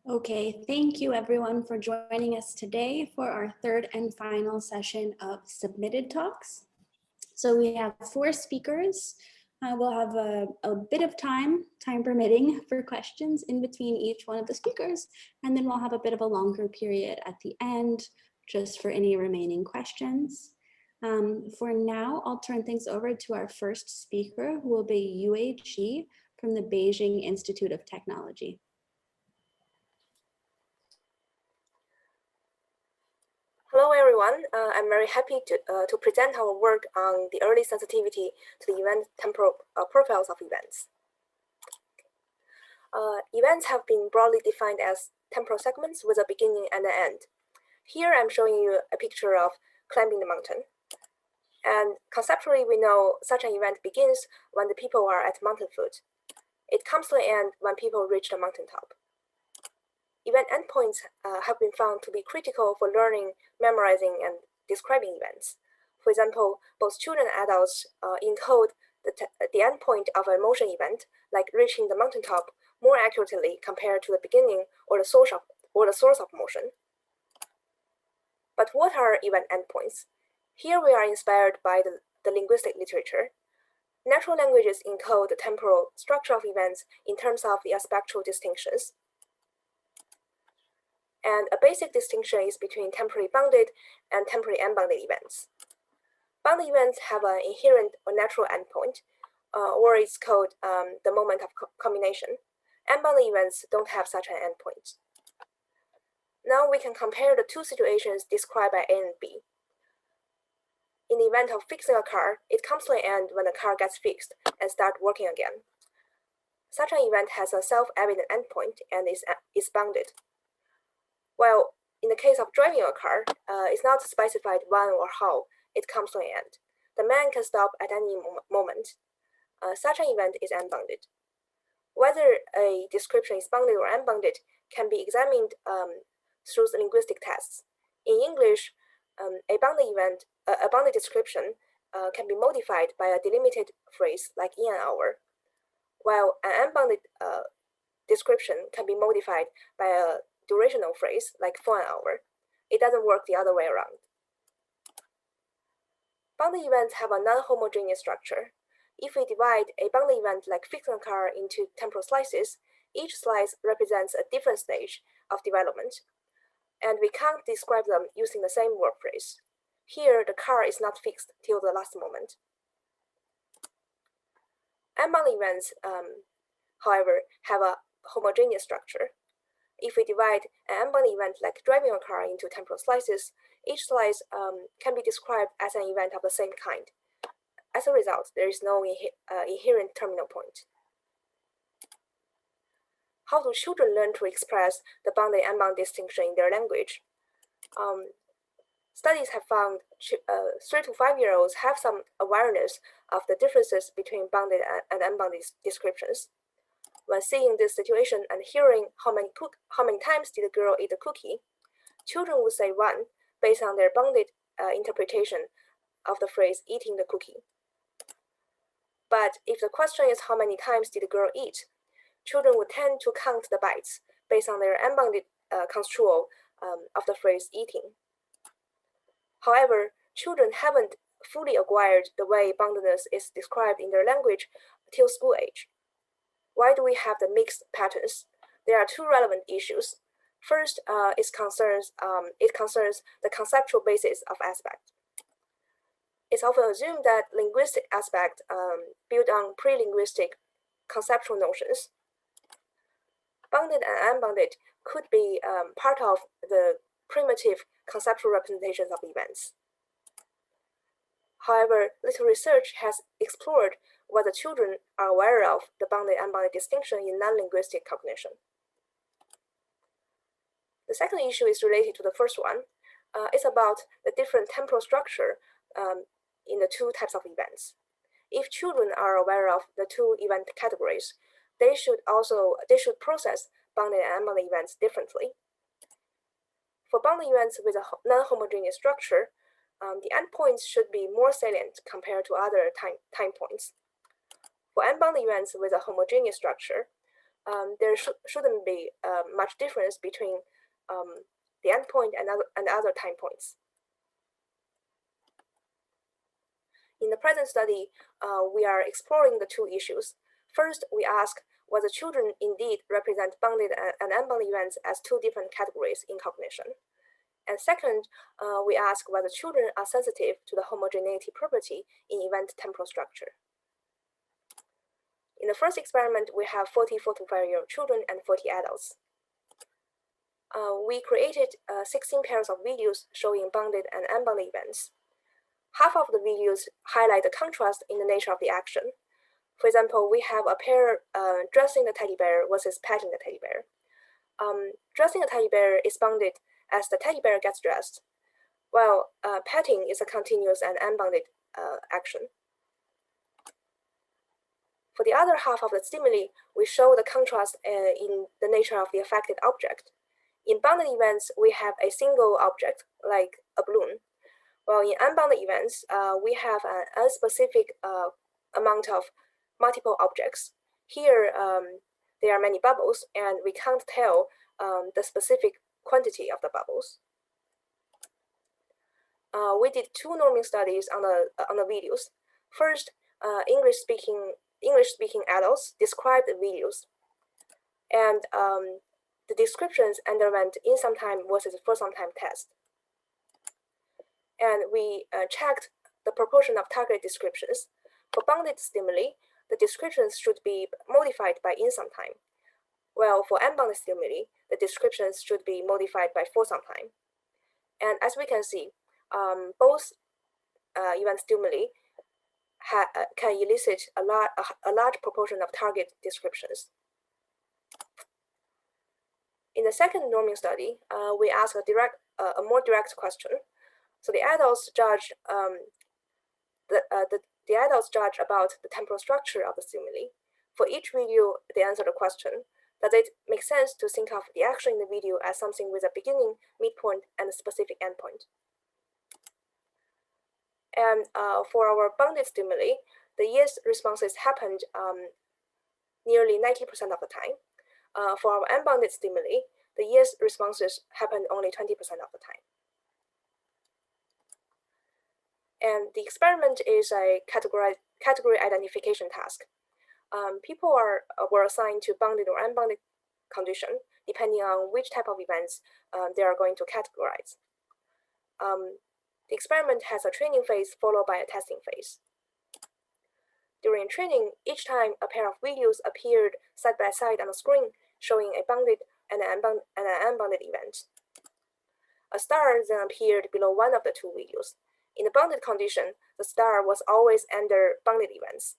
Okay, thank you everyone for joining us today for our third and final session of submitted talks. So we have 4 speakers. We'll have a bit of time permitting, for questions in between each one of the speakers, and then we'll have a bit of a longer period at the end just for any remaining questions. For now, I'll turn things over to our first speaker, who will be Yue Qi from the Beijing Institute of Technology. Hello, everyone. I'm very happy to present our work on the early sensitivity to the event temporal profiles of events. Events have been broadly defined as temporal segments with a beginning and an end. Here, I'm showing you a picture of climbing the mountain. And conceptually, we know such an event begins when the people are at mountain foot. It comes to an end when people reach the mountaintop. Event endpoints have been found to be critical for learning, memorizing, and describing events. For example, both children and adults encode the endpoint of an emotion event, like reaching the mountaintop, more accurately compared to the beginning or the source of motion. But what are event endpoints? Here we are inspired by the linguistic literature. Natural languages encode the temporal structure of events in terms of the aspectual distinctions. And a basic distinction is between temporally bounded and temporally unbounded events. Bounded events have an inherent or natural endpoint, or it's called the moment of combination. Unbounded events don't have such an endpoint. Now we can compare the two situations described by A and B. In the event of fixing a car, it comes to an end when the car gets fixed and starts working again. Such an event has a self-evident endpoint and is bounded. While in the case of driving a car, it's not specified when or how it comes to an end. The man can stop at any moment. Such an event is unbounded. Whether a description is bounded or unbounded can be examined through linguistic tests. In English, a bounded description can be modified by a delimited phrase like in an hour, while an unbounded description can be modified by a durational phrase like for an hour. It doesn't work the other way around. Bounded events have a non-homogeneous structure. If we divide a bounded event like fixing a car into temporal slices, each slice represents a different stage of development, and we can't describe them using the same word phrase. Here, the car is not fixed till the last moment. Unbounded events, however, have a homogeneous structure. If we divide an unbounded event like driving a car into temporal slices, each slice can be described as an event of the same kind. As a result, there is no inherent terminal point. How do children learn to express the bounded and unbounded distinction in their language? Studies have found 3 to 5 year olds have some awareness of the differences between bounded and unbounded descriptions. When seeing this situation and hearing how many times did the girl eat the cookie, children would say 1 based on their bounded interpretation of the phrase eating the cookie. But if the question is how many times did the girl eat, children would tend to count the bites based on their unbounded construal of the phrase eating. However, children haven't fully acquired the way boundedness is described in their language till school age. Why do we have the mixed patterns? There are 2 relevant issues. First, it concerns the conceptual basis of aspect. It's often assumed that linguistic aspect build on prelinguistic conceptual notions. Bounded and unbounded could be part of the primitive conceptual representations of events. However, little research has explored whether children are aware of the bounded and unbounded distinction in non-linguistic cognition. The second issue is related to the first one. It's about the different temporal structure in the 2 types of events. If children are aware of the 2 event categories, they should process bounded and unbounded events differently. For bounded events with a non-homogeneous structure, the endpoints should be more salient compared to other time points. For unbounded events with a homogeneous structure, there shouldn't be much difference between the endpoint and other time points. In the present study, we are exploring the two issues. First, we ask whether children indeed represent bounded and unbounded events as two different categories in cognition. And second, we ask whether children are sensitive to the homogeneity property in event temporal structure. In the first experiment, we have 40 4 to 5-year-old children and 40 adults. We created 16 pairs of videos showing bounded and unbounded events. Half of the videos highlight the contrast in the nature of the action. For example, we have a pair dressing the teddy bear versus petting the teddy bear. Dressing a teddy bear is bounded as the teddy bear gets dressed, while petting is a continuous and unbounded action. For the other half of the stimuli, we show the contrast in the nature of the affected object. In bounded events, we have a single object, like a balloon, while in unbounded events, we have an unspecific amount of multiple objects. Here, there are many bubbles, and we can't tell the specific quantity of the bubbles. We did two norming studies on the videos. First, English-speaking adults described the videos, and the descriptions underwent in some time versus for some time test. And we checked the proportion of target descriptions. For bounded stimuli, the descriptions should be modified by in some time, while for unbounded stimuli, the descriptions should be modified by for some time. And as we can see, both event stimuli can elicit a large proportion of target descriptions. In the second norming study, we asked a more direct question. So the adults judged the adults judge about the temporal structure of the stimuli. For each video, they answered the question: does it make sense to think of the action in the video as something with a beginning, midpoint, and a specific endpoint? And for our bounded stimuli, the yes responses happened nearly 90% of the time. For our unbounded stimuli, the yes responses happened only 20% of the time. And the experiment is a category identification task. People were assigned to bounded or unbounded condition, depending on which type of events they are going to categorize. The experiment has a training phase followed by a testing phase. During training, each time a pair of videos appeared side by side on the screen, showing a bounded and an unbounded event. A star then appeared below one of the two videos. In the bounded condition, the star was always under bounded events.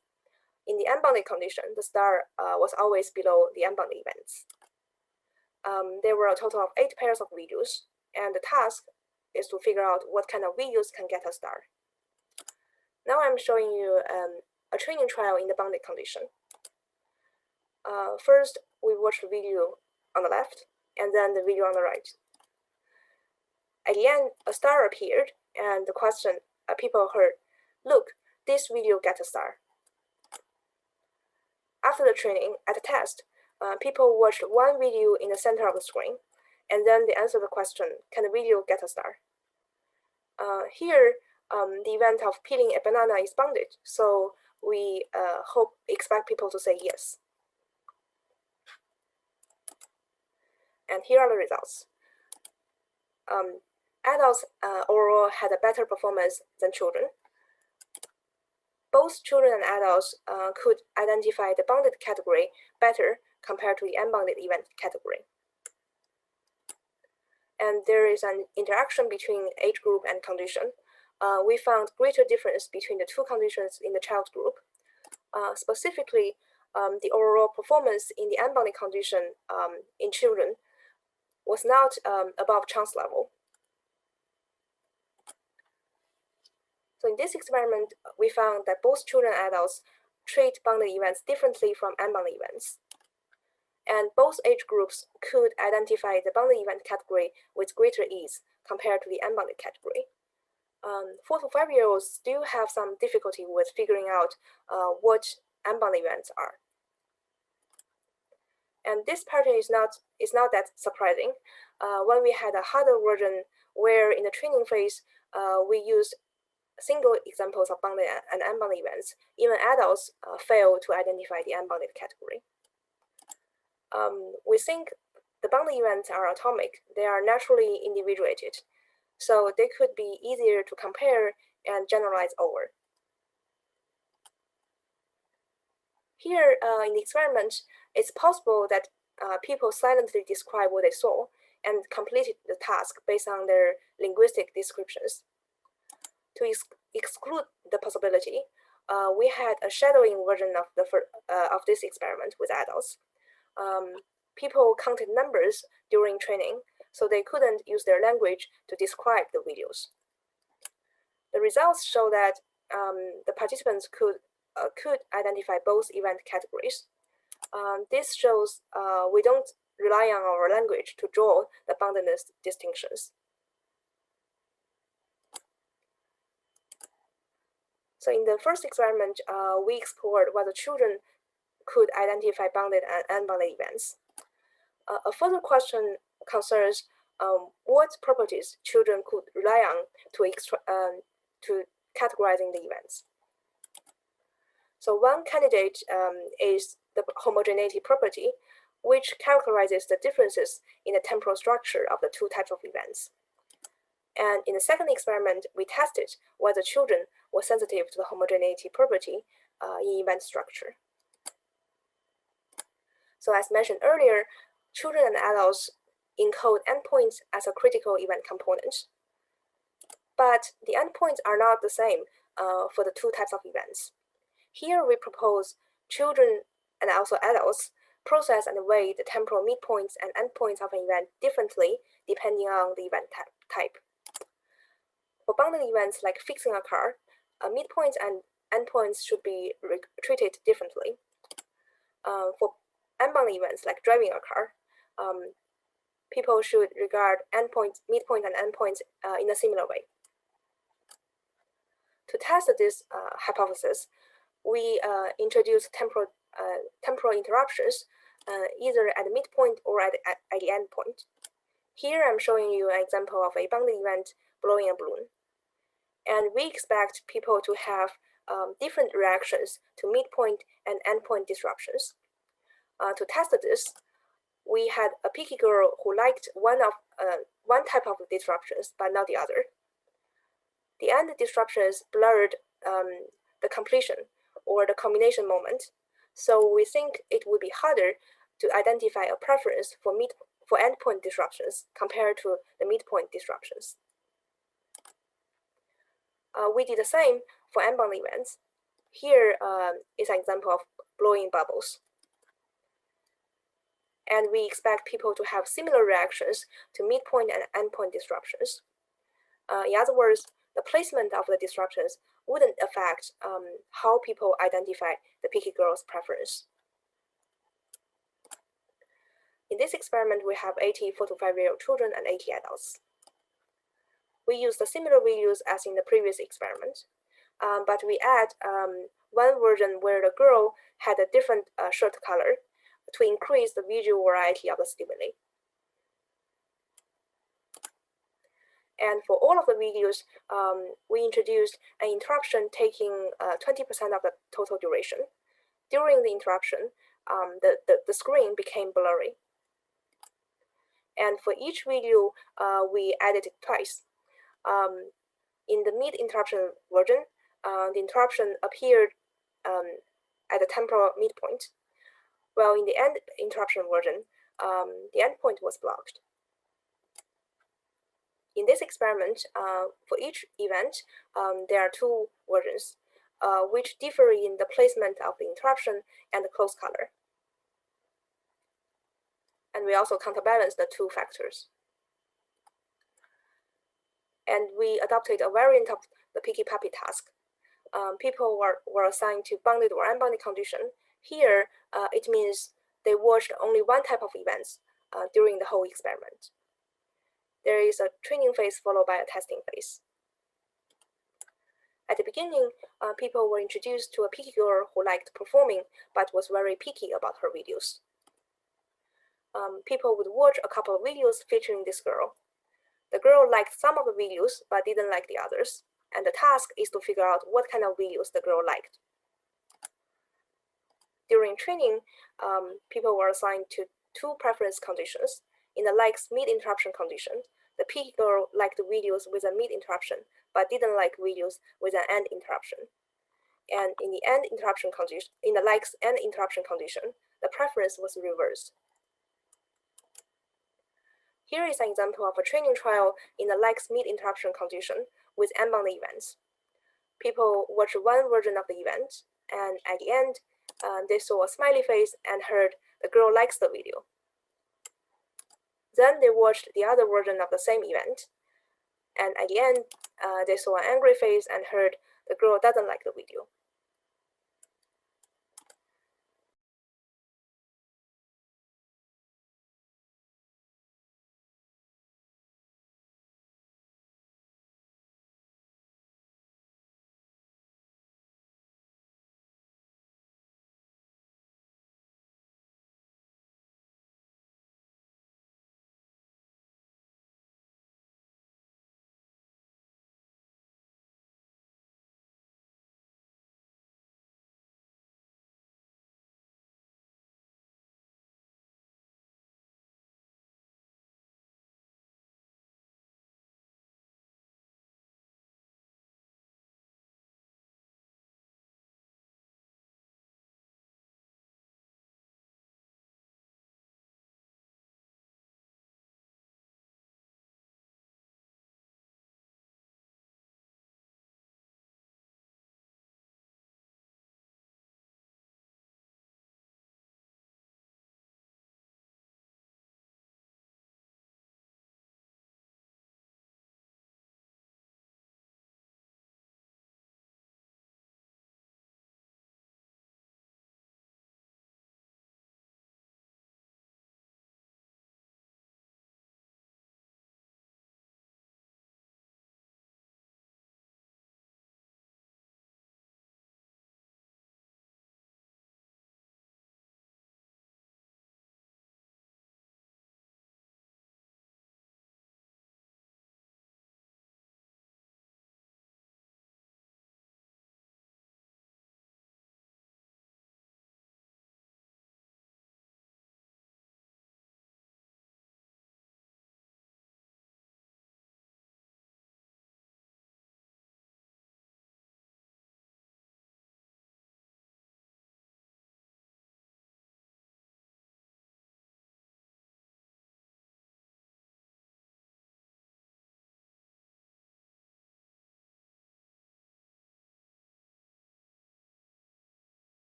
In the unbounded condition, the star was always below the unbounded events. There were a total of 8 pairs of videos, and the task is to figure out what kind of videos can get a star. Now I'm showing you a training trial in the bounded condition. First, we watched the video on the left, and then the video on the right. At the end, a star appeared, and the question people heard, "Look, this video got a star." After the training, at the test, people watched one video in the center of the screen, and then they answered the question, "Can the video get a star?" Here, the event of peeling a banana is bounded, so we expect people to say yes. And here are the results. Adults overall had a better performance than children. Both children and adults could identify the bounded category better compared to the unbounded event category. And there is an interaction between age group and condition. We found greater difference between the two conditions in the child group. Specifically, the overall performance in the unbounded condition in children was not above chance level. So in this experiment, we found that both children and adults treat bounded events differently from unbounded events. And both age groups could identify the bounded event category with greater ease compared to the unbounded category. 4 to 5-year-olds still have some difficulty with figuring out what unbounded events are. And this pattern is not that surprising. When we had a harder version where in the training phase, we used single examples of bounded and unbounded events, even adults fail to identify the unbounded category. We think the bounded events are atomic. They are naturally individuated, so they could be easier to compare and generalize over. Here in the experiment, it's possible that people silently describe what they saw and completed the task based on their linguistic descriptions. To exclude the possibility, we had a shadowing version of this experiment with adults. People counted numbers during training, so they couldn't use their language to describe the videos. The results show that the participants could identify both event categories. This shows we don't rely on our language to draw the boundedness distinctions. So in the first experiment, we explored whether children could identify bounded and unbounded events. A further question concerns what properties children could rely on to categorizing the events. So one candidate is the homogeneity property, which characterizes the differences in the temporal structure of the two types of events. And in the second experiment, we tested whether children were sensitive to the homogeneity property in event structure. So as mentioned earlier, children and adults encode endpoints as a critical event component. But the endpoints are not the same for the two types of events. Here we propose children and also adults process and weigh the temporal midpoints and endpoints of an event differently depending on the event type. For bounded events like fixing a car, midpoints and endpoints should be treated differently. For unbounded events like driving a car, people should regard endpoints, midpoints, and endpoints in a similar way. To test this hypothesis, we introduced temporal interruptions either at the midpoint or at the endpoint. Here I'm showing you an example of a bounded event blowing a balloon. And we expect people to have different reactions to midpoint and endpoint disruptions. To test this, we had a picky girl who liked one type of disruptions, but not the other. The end disruptions blurred the completion or the combination moment. So we think it would be harder to identify a preference for endpoint disruptions compared to the midpoint disruptions. We did the same for unbounded events. Here is an example of blowing bubbles. And we expect people to have similar reactions to midpoint and endpoint disruptions. In other words, the placement of the disruptions wouldn't affect how people identify the picky girl's preference. In this experiment, we have 80 4 to 5-year-old children and 80 adults. We used the similar videos as in the previous experiment, but we add one version where the girl had a different shirt color to increase the visual variety of the stimuli. And for all of the videos, we introduced an interruption taking 20% of the total duration. During the interruption, the screen became blurry. And for each video, we added it twice. In the mid-interruption version, the interruption appeared at the temporal midpoint, while in the end interruption version, the endpoint was blocked. In this experiment, for each event, there are two versions, which differ in the placement of the interruption and the close color. And we also counterbalance the two factors. And we adopted a variant of the picky puppy task. People were assigned to bounded or unbounded condition. Here, it means they watched only one type of events during the whole experiment. There is a training phase followed by a testing phase. At the beginning, people were introduced to a picky girl who liked performing but was very picky about her videos. people would watch a couple of videos featuring this girl. The girl liked some of the videos but didn't like the others, and the task is to figure out what kind of videos the girl liked. During training, people were assigned to two preference conditions. In the likes mid-interruption condition, the picky girl liked videos with a mid-interruption, but didn't like videos with an end interruption. And in the end interruption condition, in the likes end interruption condition, the preference was reversed. Here is an example of a training trial in the likes mid-interruption condition with endbound events. People watched one version of the event, and at the end, they saw a smiley face and heard the girl likes the video. Then they watched the other version of the same event, and at the end, they saw an angry face and heard the girl doesn't like the video.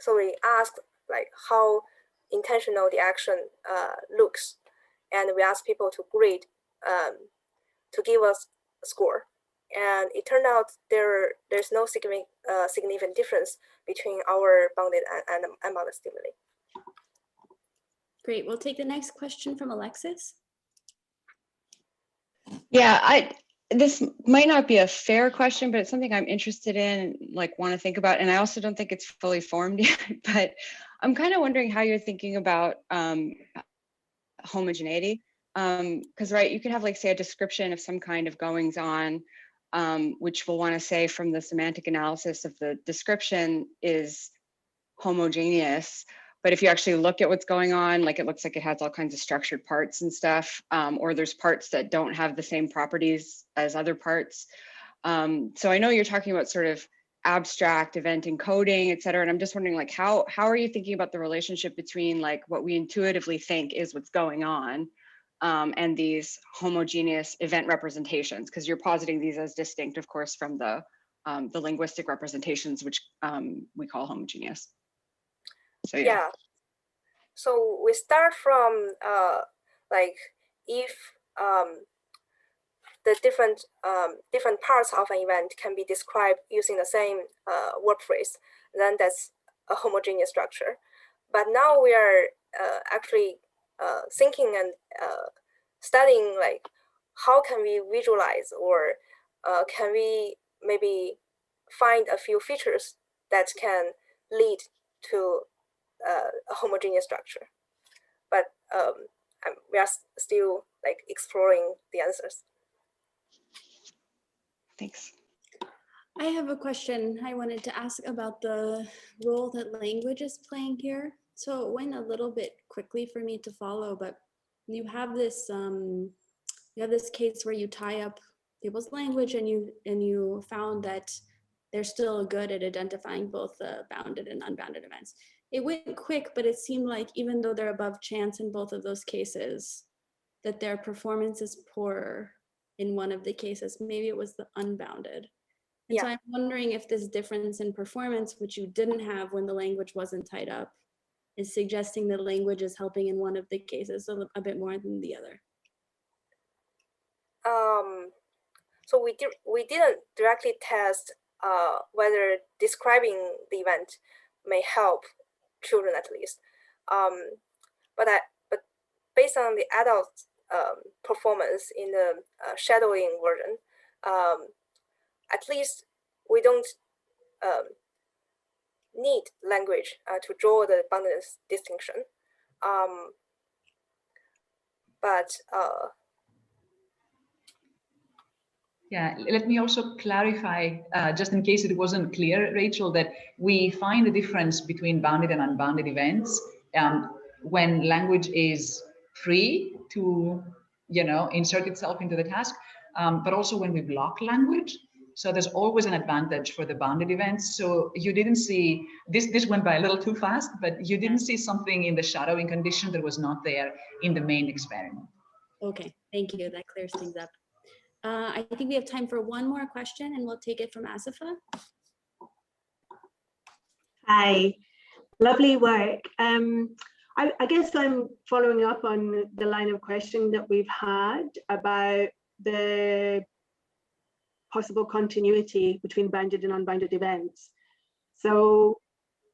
So we asked like how intentional the action looks, and we asked people to grade, to give us a score. And it turned out there's no significant difference between our bounded and unbounded stimuli. Great. We'll take the next question from Alexis. Yeah, this might not be a fair question, but it's something I'm interested in, like want to think about. And I also don't think it's fully formed yet, but I'm kind of wondering how you're thinking about homogeneity. Because right, you could have like say a description of some kind of goings on, which we'll want to say from the semantic analysis of the description is homogeneous. But if you actually look at what's going on, like it looks like it has all kinds of structured parts and stuff, or there's parts that don't have the same properties as other parts. So I know you're talking about sort of abstract event encoding, et cetera. And I'm just wondering like, how are you thinking about the relationship between like what we intuitively think is what's going on and these homogeneous event representations? Because you're positing these as distinct, of course, from the linguistic representations, which we call homogeneous. So yeah. So we start from like if the different parts of an event can be described using the same word phrase, then that's a homogeneous structure. But now we are actually thinking and studying like how can we visualize, or can we maybe find a few features that can lead to a homogeneous structure. But we are still like exploring the answers. Thanks. I have a question I wanted to ask about the role that language is playing here. So it went a little bit quickly for me to follow, but you have this case where you tie up people's language and you found that they're still good at identifying both the bounded and unbounded events. It went quick, but it seemed like even though they're above chance in both of those cases, that their performance is poorer in one of the cases. Maybe it was the unbounded. And so I'm wondering if this difference in performance, which you didn't have when the language wasn't tied up, is suggesting that language is helping in one of the cases a bit more than the other. So we didn't directly test whether describing the event may help children at least. But based on the adult performance in the shadowing version, at least we don't need language to draw the boundedness distinction. Yeah, let me also clarify, just in case it wasn't clear, Rachel, that we find the difference between bounded and unbounded events when language is free to, insert itself into the task, but also when we block language. So there's always an advantage for the bounded events. So you didn't see, this went by a little too fast, but you didn't see something in the shadowing condition that was not there in the main experiment. Okay, thank you. That clears things up. I think we have time for one more question and we'll take it from Asifa. Hi, lovely work. I guess I'm following up on the line of questioning that we've had about the possible continuity between bounded and unbounded events. So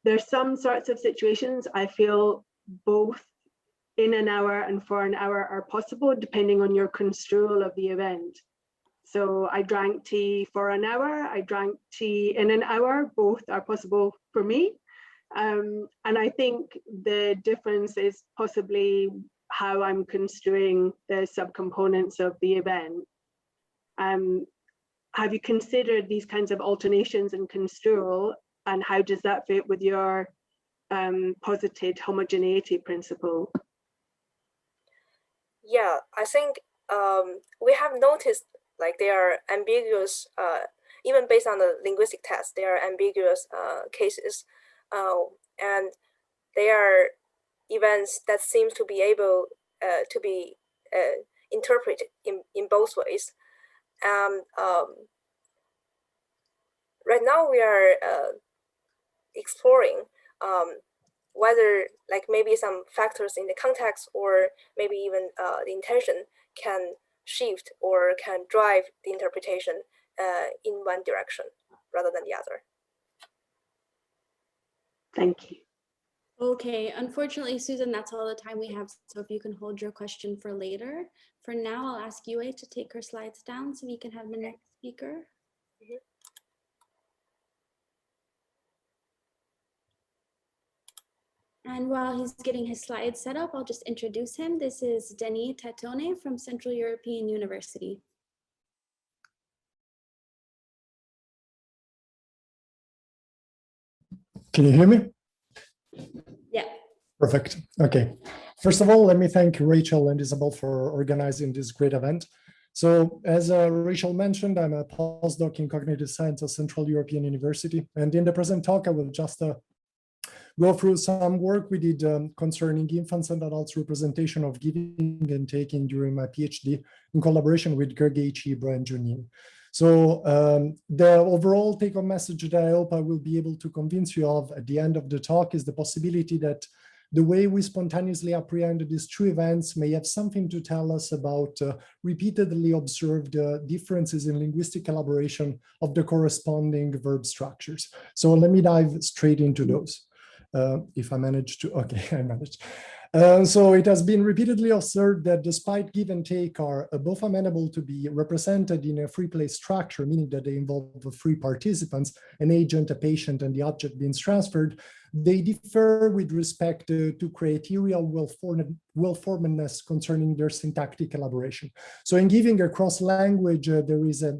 there's some sorts of situations I feel both in an hour and for an hour are possible depending on your construal of the event. So I drank tea for an hour, I drank tea in an hour, both are possible for me. And I think the difference is possibly how I'm construing the subcomponents of the event. Have you considered these kinds of alternations in construal, and how does that fit with your posited homogeneity principle? Yeah, I think we have noticed like they are ambiguous, even based on the linguistic test, they are ambiguous cases. And they are events that seem to be able to be interpreted in both ways. And right now we are exploring whether like maybe some factors in the context or maybe even the intention can shift or can drive the interpretation in one direction rather than the other. Thank you. Okay, unfortunately, Susan, that's all the time we have. So if you can hold your question for later. For now, I'll ask Yue to take her slides down so we can have the next speaker. And while he's getting his slides set up, I'll just introduce him. This is Denis Tatone from Central European University. Can you hear me? Yeah. Perfect. Okay. First of all, let me thank Rachel and Isabel for organizing this great event. So as Rachel mentioned, I'm a postdoc in cognitive science at Central European University. And in the present talk, I will just go through some work we did concerning infants and adults representation of giving and taking during my PhD in collaboration with Gergely, Ibra, and Junin. So the overall take-home message that I hope I will be able to convince you of at the end of the talk is the possibility that the way we spontaneously apprehend these two events may have something to tell us about repeatedly observed differences in linguistic elaboration of the corresponding verb structures. So let me dive straight into those. If I manage to, okay, I managed. So it has been repeatedly observed that despite give and take are both amenable to be represented in a free play structure, meaning that they involve three participants, an agent, a patient, and the object being transferred, they differ with respect to criteria well-formedness concerning their syntactic elaboration. So in giving across language, there is a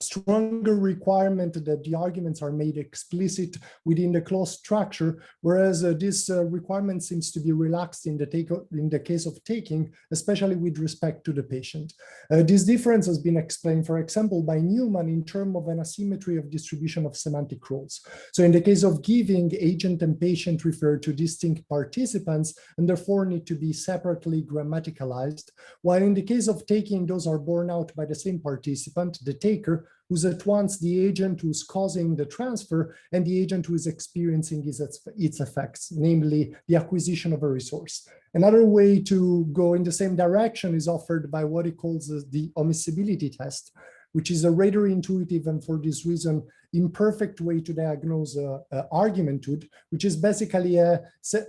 stronger requirement that the arguments are made explicit within the clause structure, whereas this requirement seems to be relaxed in the case of taking, especially with respect to the patient. This difference has been explained, for example, by Newman in terms of an asymmetry of distribution of semantic roles. So in the case of giving, agent and patient refer to distinct participants and therefore need to be separately grammaticalized, while in the case of taking, those are borne out by the same participant, the taker, who's at once the agent who's causing the transfer and the agent who is experiencing its effects, namely the acquisition of a resource. Another way to go in the same direction is offered by what he calls the omissibility test, which is a rather intuitive and for this reason imperfect way to diagnose argumenthood, which is basically a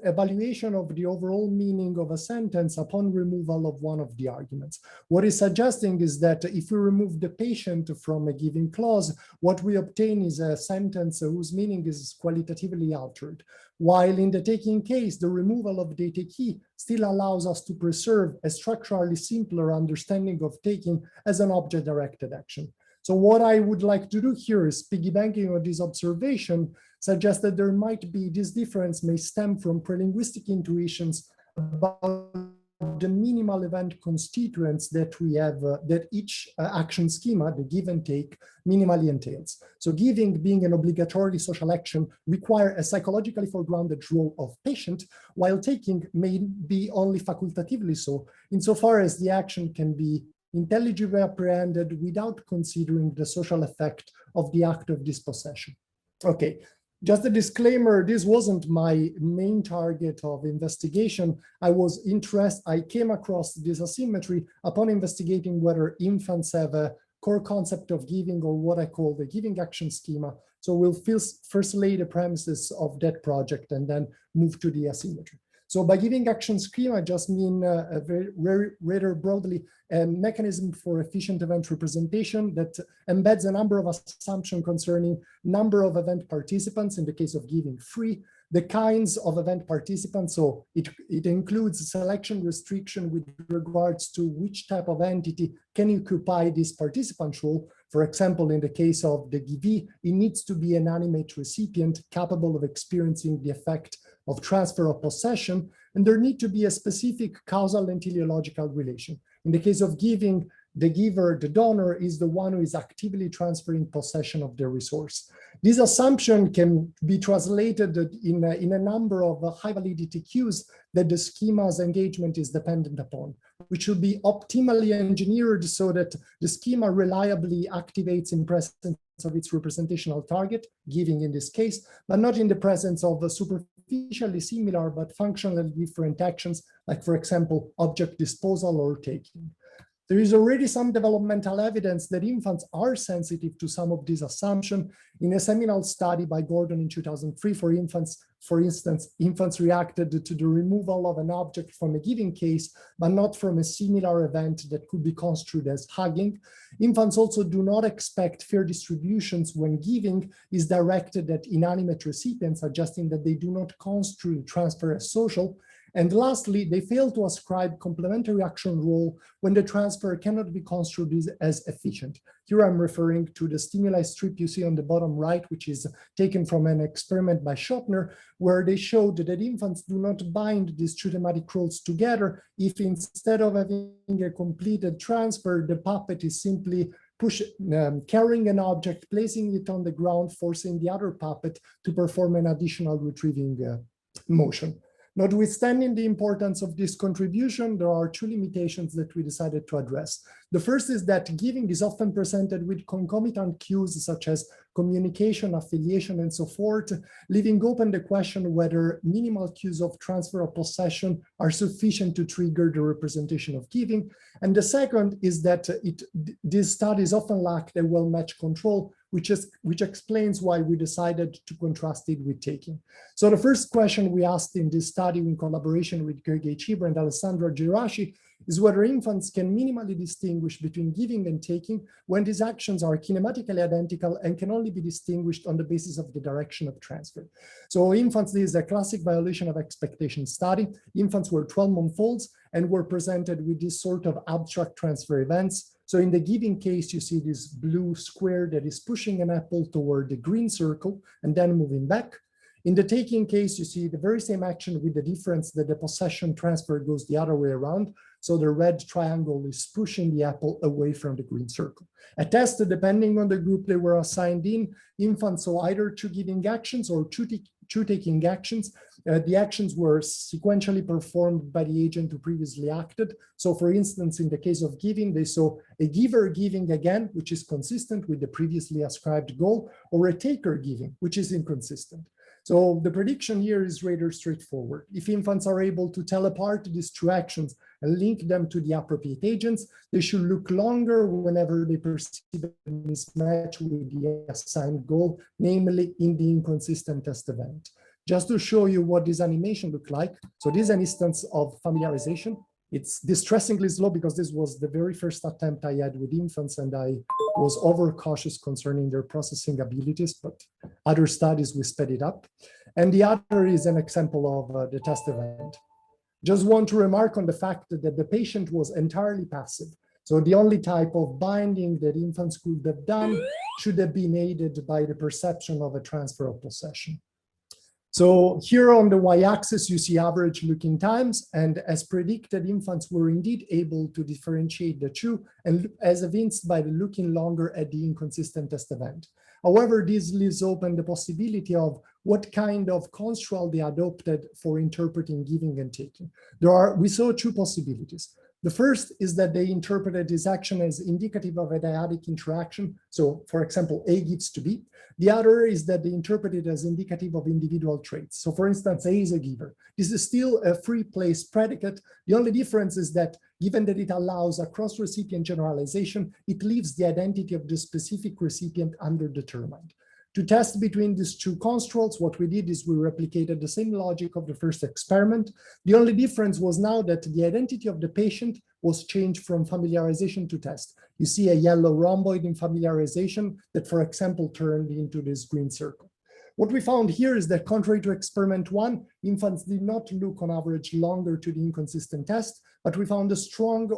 evaluation of the overall meaning of a sentence upon removal of one of the arguments. What he's suggesting is that if we remove the patient from a given clause, what we obtain is a sentence whose meaning is qualitatively altered. While in the taking case, the removal of the takee still allows us to preserve a structurally simpler understanding of taking as an object-directed action. So what I would like to do here is piggybacking on this observation, suggest that there might be this difference may stem from prelinguistic intuitions about the minimal event constituents that we have, that each action schema, the give and take, minimally entails. So giving being an obligatory social action require a psychologically foregrounded role of patient, while taking may be only facultatively so, insofar as the action can be intelligibly apprehended without considering the social effect of the act of dispossession. Okay, just a disclaimer, this wasn't my main target of investigation. I came across this asymmetry upon investigating whether infants have a core concept of giving, or what I call the giving action schema. So we'll first lay the premises of that project and then move to the asymmetry. So by giving action schema, I just mean rather broadly a mechanism for efficient event representation that embeds a number of assumptions concerning number of event participants, in the case of giving 3, the kinds of event participants. So it includes selection restriction with regards to which type of entity can occupy this participant role. For example, in the case of the givee, it needs to be an animate recipient capable of experiencing the effect of transfer of possession, and there need to be a specific causal and teleological relation. In the case of giving, the giver, the donor, is the one who is actively transferring possession of the resource. This assumption can be translated in a number of high validity cues that the schema's engagement is dependent upon, which should be optimally engineered so that the schema reliably activates in presence of its representational target, giving in this case, but not in the presence of a superficial superficially similar but functionally different actions, like, for example, object disposal or taking. There is already some developmental evidence that infants are sensitive to some of these assumptions. In a seminal study by Gordon in 2003 for infants, for instance, infants reacted to the removal of an object from a given case, but not from a similar event that could be construed as hugging. Infants also do not expect fair distributions when giving is directed at inanimate recipients, suggesting that they do not construe transfer as social. And lastly, they fail to ascribe complementary action role when the transfer cannot be construed as efficient. Here I'm referring to the stimuli strip you see on the bottom right, which is taken from an experiment by Schottner, where they showed that infants do not bind these two thematic roles together if instead of having a completed transfer, the puppet is simply carrying an object, placing it on the ground, forcing the other puppet to perform an additional retrieving motion. Notwithstanding the importance of this contribution, there are two limitations that we decided to address. The first is that giving is often presented with concomitant cues such as communication, affiliation, and so forth, leaving open the question whether minimal cues of transfer of possession are sufficient to trigger the representation of giving. And the second is that these studies often lack a well-matched control, which explains why we decided to contrast it with taking. So the first question we asked in this study in collaboration with Gergely Chiber and Alessandra Geraci is whether infants can minimally distinguish between giving and taking when these actions are kinematically identical and can only be distinguished on the basis of the direction of transfer. So infants, this is a classic violation of expectation study. Infants were 12-month-olds and were presented with this sort of abstract transfer events. So in the giving case, you see this blue square that is pushing an apple toward the green circle and then moving back. In the taking case, you see the very same action with the difference that the possession transfer goes the other way around. So the red triangle is pushing the apple away from the green circle. A test, depending on the group they were assigned in, infants saw either two giving actions or two taking actions. The actions were sequentially performed by the agent who previously acted. So for instance, in the case of giving, they saw a giver giving again, which is consistent with the previously ascribed goal, or a taker giving, which is inconsistent. So the prediction here is rather straightforward. If infants are able to tell apart these two actions and link them to the appropriate agents, they should look longer whenever they perceive a mismatch with the assigned goal, namely in the inconsistent test event. Just to show you what this animation looked like. So this is an instance of familiarization. It's distressingly slow because this was the very first attempt I had with infants and I was overcautious concerning their processing abilities, but other studies we sped it up. And the other is an example of the test event. Just want to remark on the fact that the patient was entirely passive. So the only type of binding that infants could have done should have been aided by the perception of a transfer of possession. So here on the y-axis, you see average looking times, and as predicted, infants were indeed able to differentiate the two, and as evinced by the looking longer at the inconsistent test event. However, this leaves open the possibility of what kind of construct they adopted for interpreting giving and taking. We saw two possibilities. The first is that they interpreted this action as indicative of a dyadic interaction. So for example, A gives to B. The other is that they interpret it as indicative of individual traits. So for instance, A is a giver. This is still a free place predicate. The only difference is that given that it allows a cross-recipient generalization, it leaves the identity of the specific recipient underdetermined. To test between these two constructs, what we did is we replicated the same logic of the first experiment. The only difference was now that the identity of the patient was changed from familiarization to test. You see a yellow rhomboid in familiarization that, for example, turned into this green circle. What we found here is that contrary to experiment 1, infants did not look on average longer to the inconsistent test, but we found a strong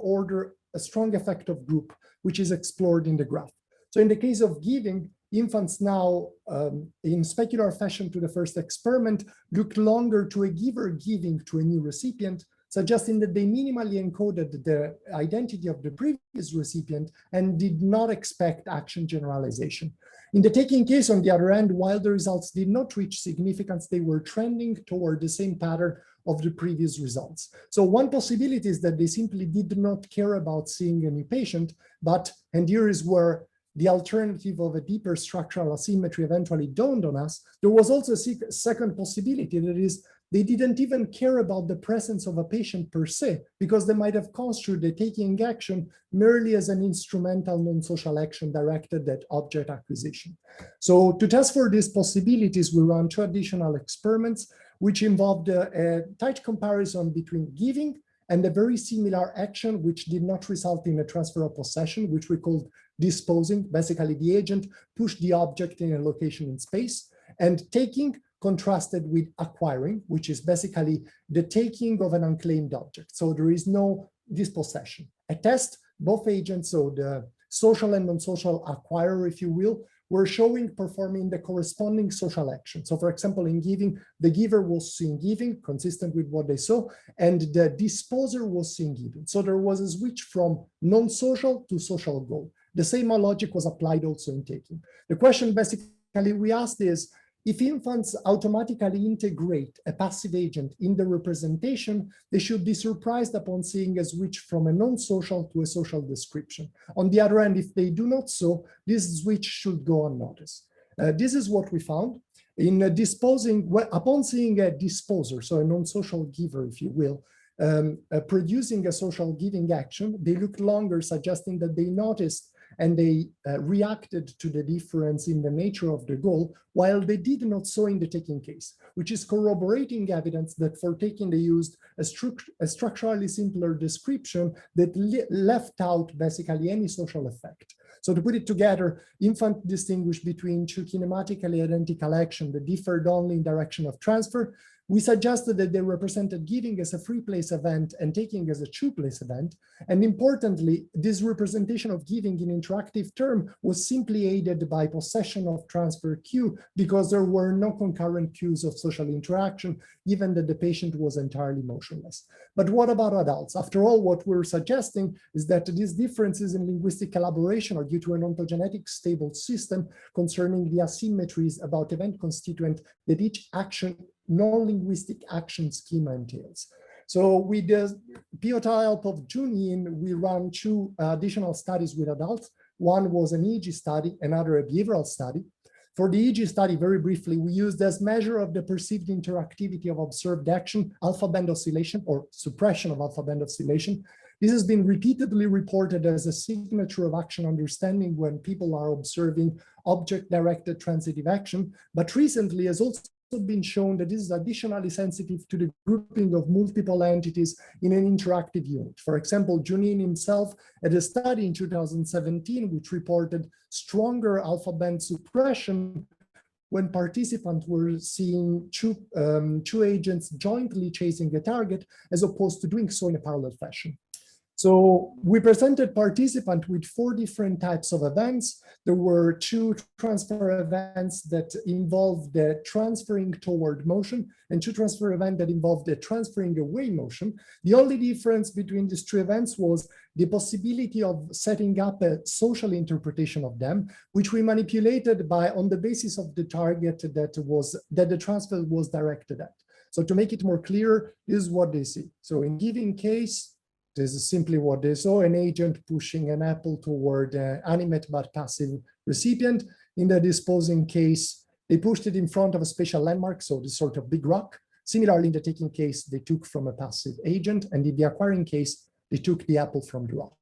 effect of group, which is explored in the graph. So in the case of giving, infants now, in specular fashion to the first experiment, looked longer to a giver giving to a new recipient, suggesting that they minimally encoded the identity of the previous recipient and did not expect action generalization. In the taking case, on the other hand, while the results did not reach significance, they were trending toward the same pattern of the previous results. So one possibility is that they simply did not care about seeing a new patient, but, and here is where the alternative of a deeper structural asymmetry eventually dawned on us, there was also a second possibility, that is, they didn't even care about the presence of a patient per se, because they might have construed the taking action merely as an instrumental non-social action directed at object acquisition. So to test for these possibilities, we ran 2 additional experiments, which involved a tight comparison between giving and a very similar action, which did not result in a transfer of possession, which we called disposing. Basically, the agent pushed the object in a location in space, and taking contrasted with acquiring, which is basically the taking of an unclaimed object. So there is no dispossession. A test, both agents, so the social and non-social acquirer, if you will, were showing performing the corresponding social action. So for example, in giving, the giver was seeing giving, consistent with what they saw, and the disposer was seeing giving. So there was a switch from non-social to social goal. The same logic was applied also in taking. The question basically we asked is, if infants automatically integrate a passive agent in the representation, they should be surprised upon seeing a switch from a non-social to a social description. On the other hand, if they do not so, this switch should go unnoticed. This is what we found. In disposing, upon seeing a disposer, so a non-social giver, if you will, producing a social giving action, they looked longer, suggesting that they noticed and they reacted to the difference in the nature of the goal, while they did not so in the taking case, which is corroborating evidence that for taking they used a structurally simpler description that left out basically any social effect. So to put it together, infant distinguished between 2 kinematically identical actions that differed only in direction of transfer. We suggested that they represented giving as a free place event and taking as a 2-place event. And importantly, this representation of giving in interactive term was simply aided by possession of transfer cue, because there were no concurrent cues of social interaction, given that the patient was entirely motionless. But what about adults? After all, what we're suggesting is that these differences in linguistic elaboration are due to an ontogenetic stable system concerning the asymmetries about event constituent that each action non-linguistic action schema entails. So with the pivotal help of Junin, we ran 2 additional studies with adults. One was an EEG study, another a behavioral study. For the EEG study, very briefly, we used as measure of the perceived interactivity of observed action, alpha band oscillation or suppression of alpha band oscillation. This has been repeatedly reported as a signature of action understanding when people are observing object-directed transitive action, but recently has also been shown that this is additionally sensitive to the grouping of multiple entities in an interactive unit. For example, Junin himself had a study in 2017 which reported stronger alpha band suppression when participants were seeing two agents jointly chasing a target, as opposed to doing so in a parallel fashion. So we presented participants with 4 different types of events. There were 2 transfer events that involved the transferring toward motion and 2 transfer events that involved the transferring away motion. The only difference between these 2 events was the possibility of setting up a social interpretation of them, which we manipulated on the basis of the target that the transfer was directed at. So to make it more clear, this is what they see. So in giving case, this is simply what they saw: an agent pushing an apple toward an animate but passive recipient. In the disposing case, they pushed it in front of a spatial landmark, so this sort of big rock. Similarly, in the taking case, they took from a passive agent, and in the acquiring case, they took the apple from the rock.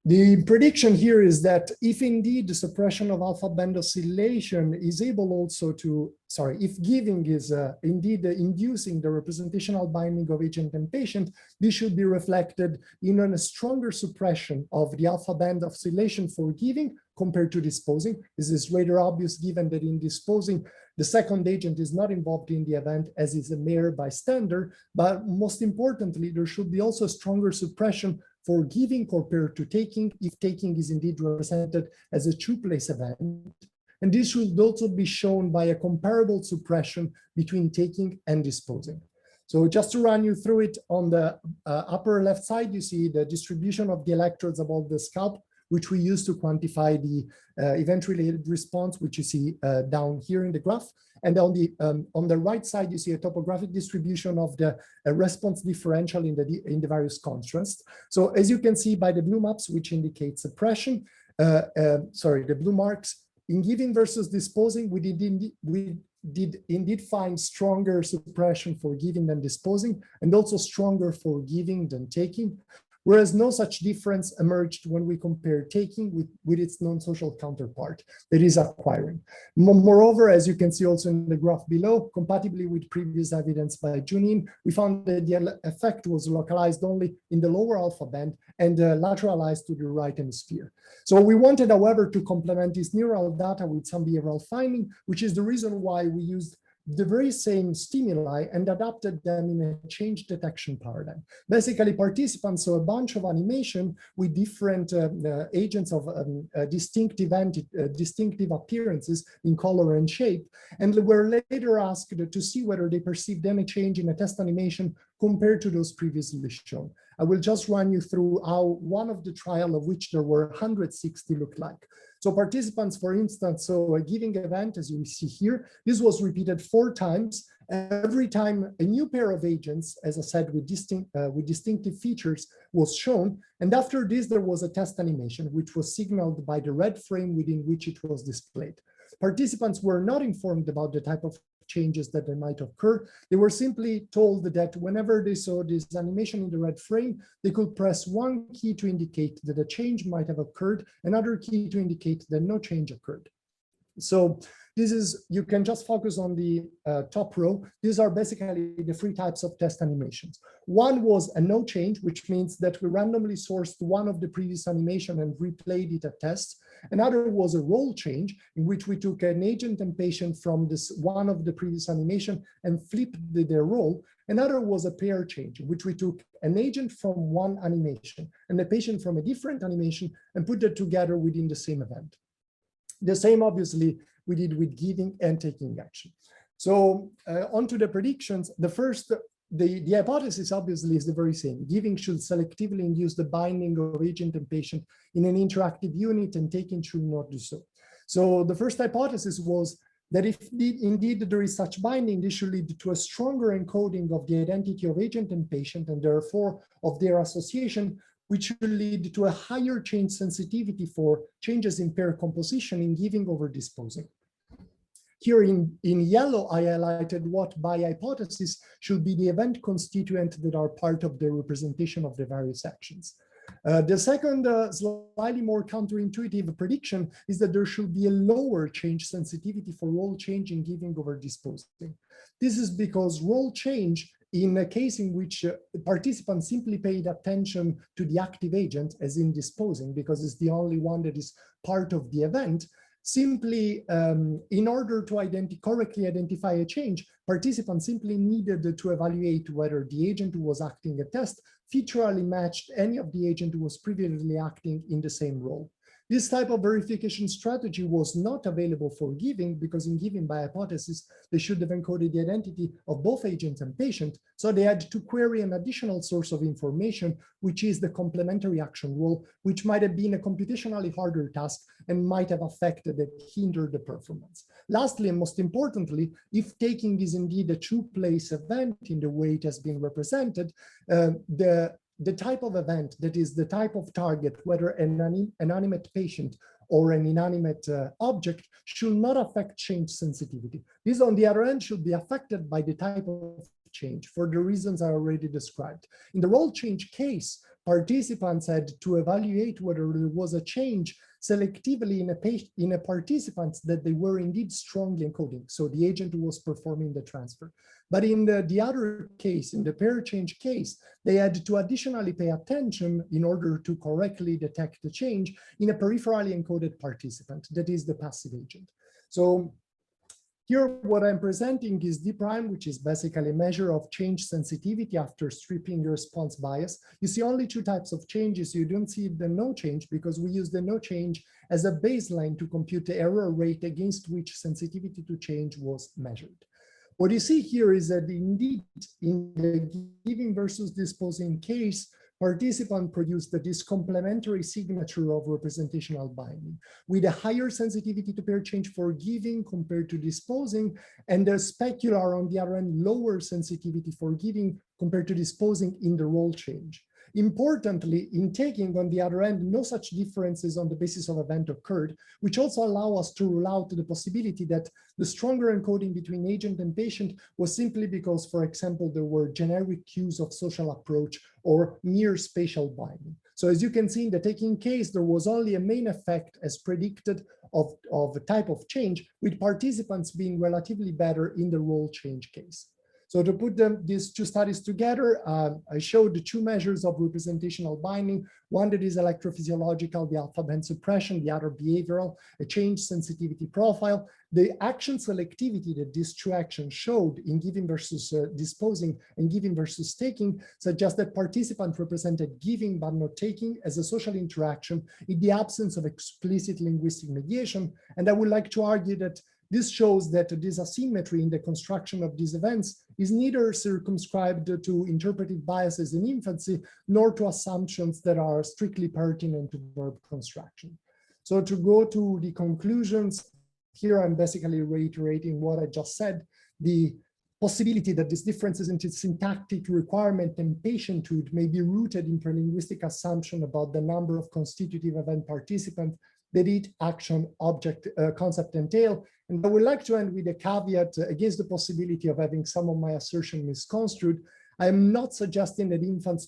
The prediction here is that if indeed the suppression of alpha band oscillation is able also to, if giving is indeed inducing the representational binding of agent and patient, this should be reflected in a stronger suppression of the alpha band oscillation for giving compared to disposing. This is rather obvious given that in disposing, the second agent is not involved in the event as is a mere bystander, but most importantly, there should be also stronger suppression for giving compared to taking, if taking is indeed represented as a 2-place event. And this should also be shown by a comparable suppression between taking and disposing. So just to run you through it, on the upper left side, you see the distribution of the electrodes above the scalp, which we use to quantify the event-related response, which you see down here in the graph. And on the right side, you see a topographic distribution of the response differential in the various contrasts. So as you can see by the blue maps, which indicate suppression, the blue marks. In giving versus disposing, we did indeed find stronger suppression for giving than disposing, and also stronger for giving than taking, whereas no such difference emerged when we compare taking with its non-social counterpart, that is acquiring. Moreover, as you can see also in the graph below, compatibly with previous evidence by Junin, we found that the effect was localized only in the lower alpha band and lateralized to the right hemisphere. So we wanted, however, to complement this neural data with some behavioral finding, which is the reason why we used the very same stimuli and adapted them in a change detection paradigm. Basically, participants saw a bunch of animation with different agents of distinctive appearances in color and shape, and were later asked to see whether they perceived any change in a test animation compared to those previously shown. I will just run you through how one of the trial, of which there were 160, looked like. So participants, for instance, saw a giving event, as you see here. This was repeated 4 times. Every time a new pair of agents, as I said, with distinctive features was shown. And after this, there was a test animation, which was signaled by the red frame within which it was displayed. Participants were not informed about the type of changes that they might occur. They were simply told that whenever they saw this animation in the red frame, they could press one key to indicate that a change might have occurred, another key to indicate that no change occurred. So this is, you can just focus on the top row. These are basically the 3 types of test animations. One was a no change, which means that we randomly sourced one of the previous animation and replayed it at tests. Another was a role change, in which we took an agent and patient from this one of the previous animation and flipped their role. Another was a pair change, in which we took an agent from one animation and a patient from a different animation and put them together within the same event. The same, obviously, we did with giving and taking action. So onto the predictions. The hypothesis obviously is the very same. Giving should selectively induce the binding of agent and patient in an interactive unit, and taking should not do so. So the first hypothesis was that if indeed there is such binding, this should lead to a stronger encoding of the identity of agent and patient, and therefore of their association, which will lead to a higher change sensitivity for changes in pair composition in giving over disposing. Here in yellow, I highlighted what by hypothesis should be the event constituent that are part of the representation of the various actions. The second, slightly more counterintuitive prediction is that there should be a lower change sensitivity for role change in giving over disposing. This is because role change, in a case in which participants simply paid attention to the active agent, as in disposing, because it's the only one that is part of the event, simply in order to correctly identify a change, participants simply needed to evaluate whether the agent who was acting a test featurally matched any of the agent who was previously acting in the same role. This type of verification strategy was not available for giving, because in giving by hypothesis, they should have encoded the identity of both agent and patient. So they had to query an additional source of information, which is the complementary action role, which might have been a computationally harder task and might have affected and hindered the performance. Lastly, and most importantly, if taking is indeed a true place event in the way it has been represented, the type of event, that is the type of target, whether an animate patient or an inanimate object, should not affect change sensitivity. This, on the other hand, should be affected by the type of change for the reasons I already described. In the role change case, participants had to evaluate whether there was a change selectively in a participant that they were indeed strongly encoding, so the agent who was performing the transfer. But in the other case, in the pair change case, they had to additionally pay attention in order to correctly detect the change in a peripherally encoded participant, that is the passive agent. So here, what I'm presenting is D prime, which is basically a measure of change sensitivity after stripping the response bias. You see only 2 types of changes. You don't see the no change, because we use the no change as a baseline to compute the error rate against which sensitivity to change was measured. What you see here is that indeed, in the giving versus disposing case, participant produced this complementary signature of representational binding with a higher sensitivity to pair change for giving compared to disposing, and the specular, on the other hand, lower sensitivity for giving compared to disposing in the role change. Importantly, in taking, on the other end, no such differences on the basis of event occurred, which also allow us to rule out the possibility that the stronger encoding between agent and patient was simply because, for example, there were generic cues of social approach or mere spatial binding. So as you can see in the taking case, there was only a main effect as predicted of a type of change, with participants being relatively better in the role change case. So to put these two studies together, I showed the two measures of representational binding, one that is electrophysiological, the alpha band suppression, the other behavioral, a change sensitivity profile. The action selectivity that these two actions showed in giving versus disposing and giving versus taking suggests that participants represented giving but not taking as a social interaction in the absence of explicit linguistic mediation. And I would like to argue that this shows that this asymmetry in the construction of these events is neither circumscribed to interpretive biases in infancy, nor to assumptions that are strictly pertinent to verb construction. So to go to the conclusions, here I'm basically reiterating what I just said. The possibility that these differences in syntactic requirement and patienthood may be rooted in prelinguistic assumption about the number of constitutive event participants that each action, object, concept entail. And I would like to end with a caveat against the possibility of having some of my assertions misconstrued. I am not suggesting that infants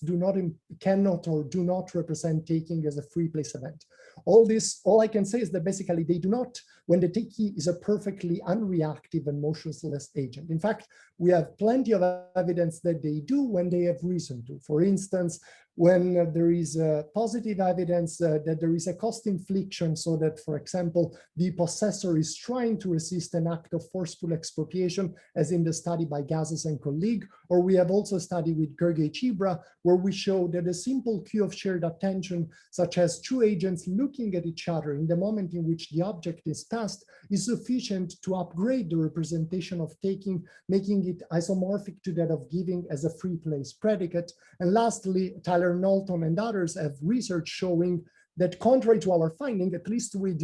cannot or do not represent taking as a free place event. All I can say is that basically they do not when the takee is a perfectly unreactive and motionless agent. In fact, we have plenty of evidence that they do when they have reason to. For instance, when there is positive evidence that there is a cost infliction, so that, for example, the possessor is trying to resist an act of forceful expropriation, as in the study by Gazes and colleague, or we have also a study with Gergely Chibra, where we show that a simple cue of shared attention, such as two agents looking at each other in the moment in which the object is passed, is sufficient to upgrade the representation of taking, making it isomorphic to that of giving as a free place predicate. And lastly, Tyler Knowlton and others have research showing that, contrary to our finding, at least with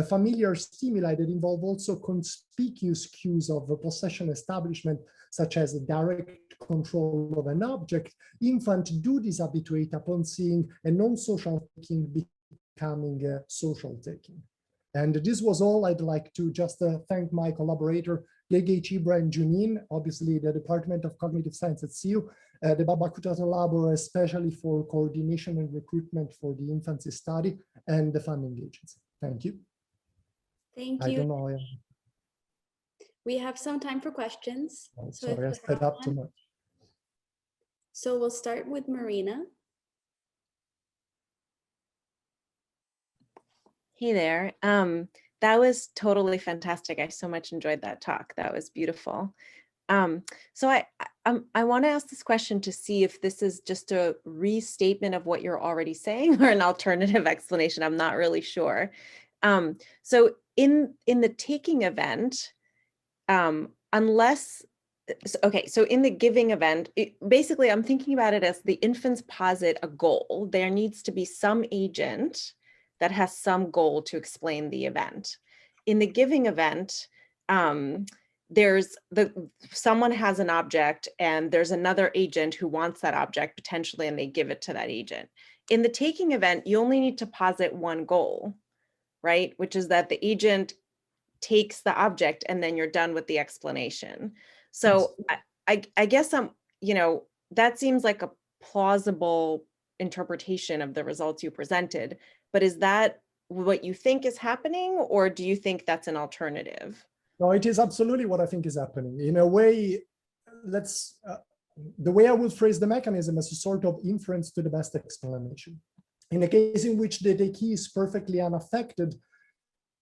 familiar stimuli that involve also conspicuous cues of a possession establishment, such as a direct control of an object, infants do dishabituate upon seeing a non-social taking becoming social taking. And this was all. I'd like to just thank my collaborator, Gergely Chibra and Junine, obviously the Department of Cognitive Science at CU, the Babakutato Labor, especially for coordination and recruitment for the infancy study, and the funding agency. Thank you. Thank you. I don't know. We have some time for questions. Oh, sorry, I sped up too much. So we'll start with Marina. Hey there. That was totally fantastic. I so much enjoyed that talk. That was beautiful. So I want to ask this question to see if this is just a restatement of what you're already saying or an alternative explanation. I'm not really sure. So in the taking event, unless, okay, so in the giving event, basically I'm thinking about it as the infants posit a goal. There needs to be some agent that has some goal to explain the event. In the giving event, someone has an object and there's another agent who wants that object potentially, and they give it to that agent. In the taking event, you only need to posit one goal, right? Which is that the agent takes the object and then you're done with the explanation. So I guess that seems like a plausible interpretation of the results you presented, but is that what you think is happening, or do you think that's an alternative? No, it is absolutely what I think is happening. In a way, the way I would phrase the mechanism as a sort of inference to the best explanation. In a case in which the takee is perfectly unaffected,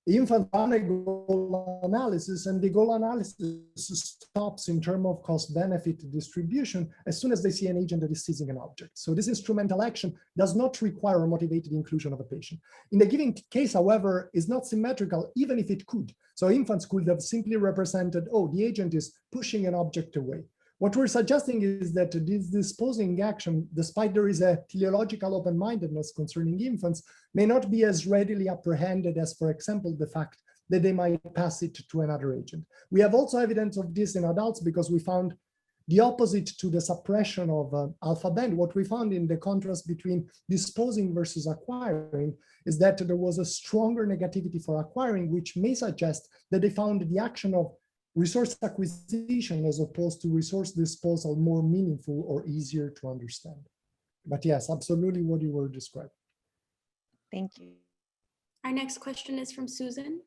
the infant run a goal analysis, and the goal analysis stops in terms of cost-benefit distribution as soon as they see an agent that is seizing an object. So this instrumental action does not require a motivated inclusion of a patient. In the given case, however, is not symmetrical, even if it could. So infants could have simply represented, oh, the agent is pushing an object away. What we're suggesting is that this disposing action, despite there is a teleological open-mindedness concerning infants, may not be as readily apprehended as, for example, the fact that they might pass it to another agent. We have also evidence of this in adults because we found the opposite to the suppression of alpha band. What we found in the contrast between disposing versus acquiring is that there was a stronger negativity for acquiring, which may suggest that they found the action of resource acquisition as opposed to resource disposal more meaningful or easier to understand. But yes, absolutely what you were describing. Thank you. Our next question is from Susan.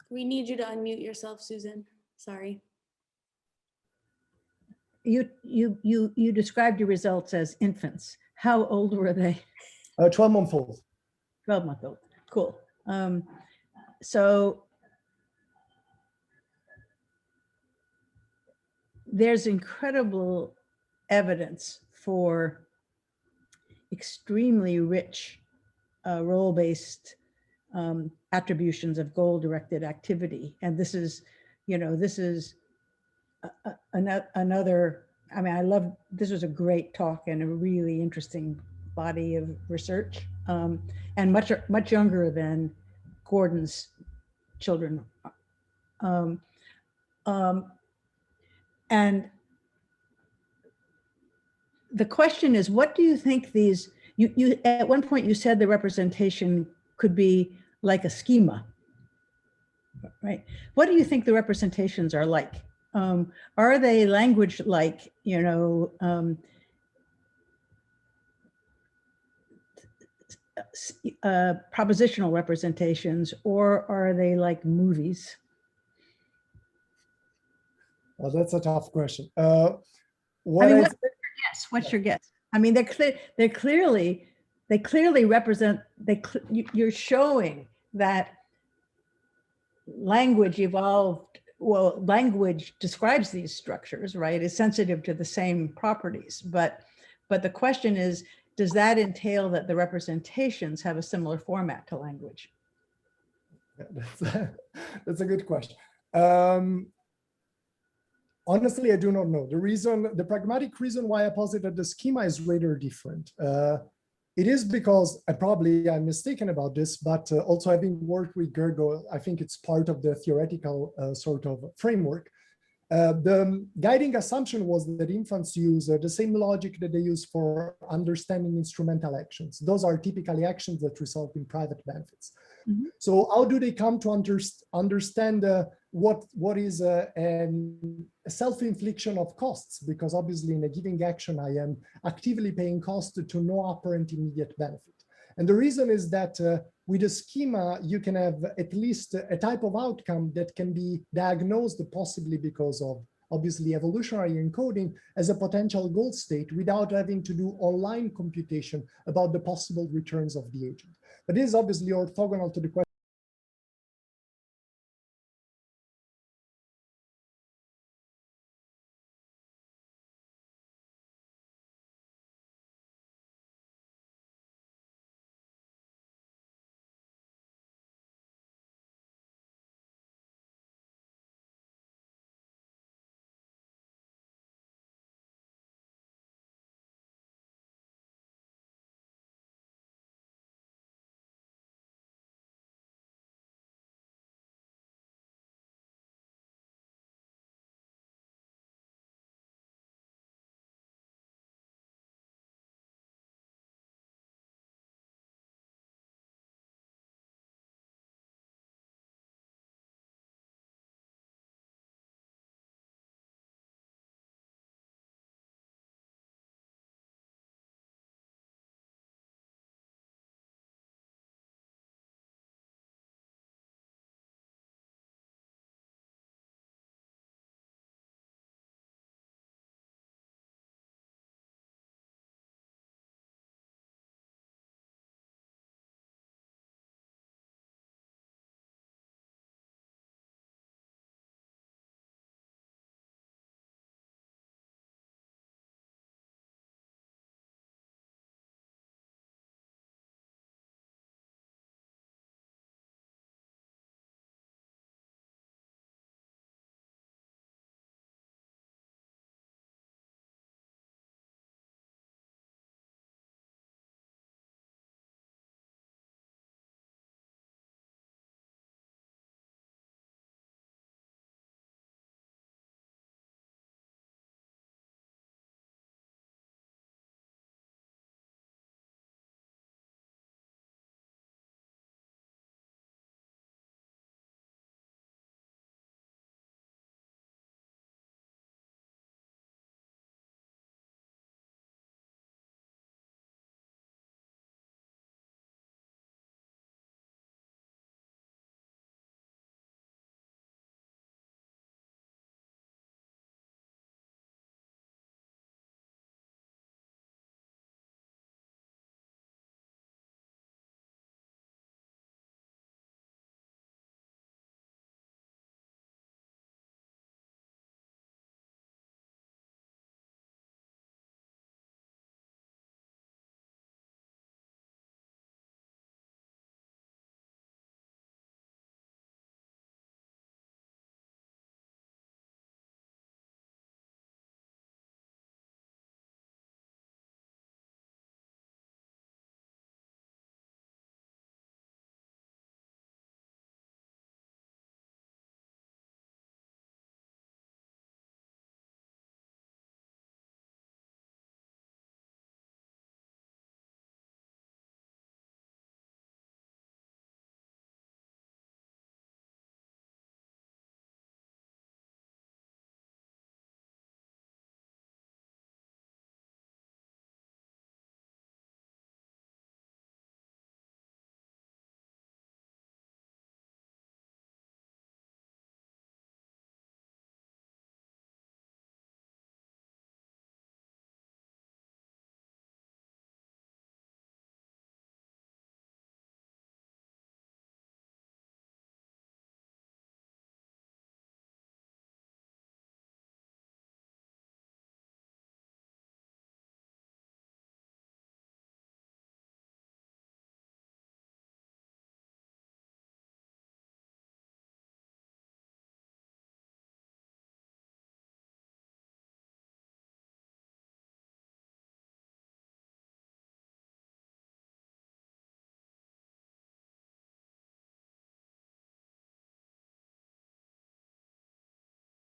We need you to unmute yourself, Susan. Sorry. You described your results as infants. How old were they? 12-month-old. 12-month-old. Cool. So there's incredible evidence for extremely rich role-based attributions of goal-directed activity. And this is, this is another, I mean, this was a great talk and a really interesting body of research, and much younger than Gordon's children. And the question is, what do you think these, you at one point you said the representation could be like a schema, right? What do you think the representations are like? Are they language like, propositional representations, or are they like movies? Well, that's a tough question. What's your guess? What's your guess? I mean, they clearly represent, you're showing that language evolved, well, language describes these structures, right? Is sensitive to the same properties, but the question is, does that entail that the representations have a similar format to language? That's a good question. Honestly, I do not know. The pragmatic reason why I posited the schema is rather different. It is because I'm mistaken about this, but also having worked with Gergo, I think it's part of the theoretical sort of framework. The guiding assumption was that infants use the same logic that they use for understanding instrumental actions. Those are typically actions that result in private benefits. Mm-hmm. So how do they come to understand what is a self-infliction of costs? Because obviously in a giving action, I am actively paying cost to no apparent immediate benefit. And the reason is that with a schema, you can have at least a type of outcome that can be diagnosed possibly because of obviously evolutionary encoding as a potential goal state without having to do online computation about the possible returns of the agent. But this is obviously orthogonal to the question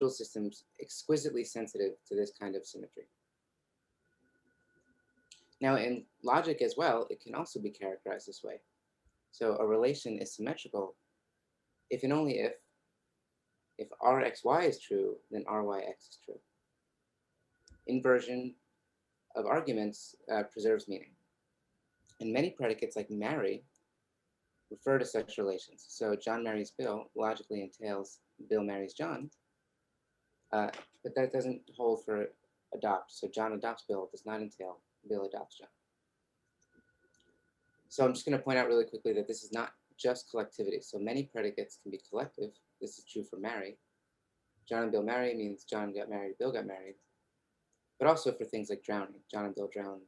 systems exquisitely sensitive to this kind of symmetry. Now, in logic as well, it can also be characterized this way. So a relation is symmetrical if and only if Rxy is true, then Ryx is true. Inversion of arguments preserves meaning. And many predicates like marry refer to such relations. So John marries Bill logically entails Bill marries John, but that doesn't hold for adopt. So John adopts Bill does not entail Bill adopts John. So I'm just going to point out really quickly that this is not just collectivity. So many predicates can be collective. This is true for marry. John and Bill marry means John got married, Bill got married. But also for things like drowning. John and Bill drown,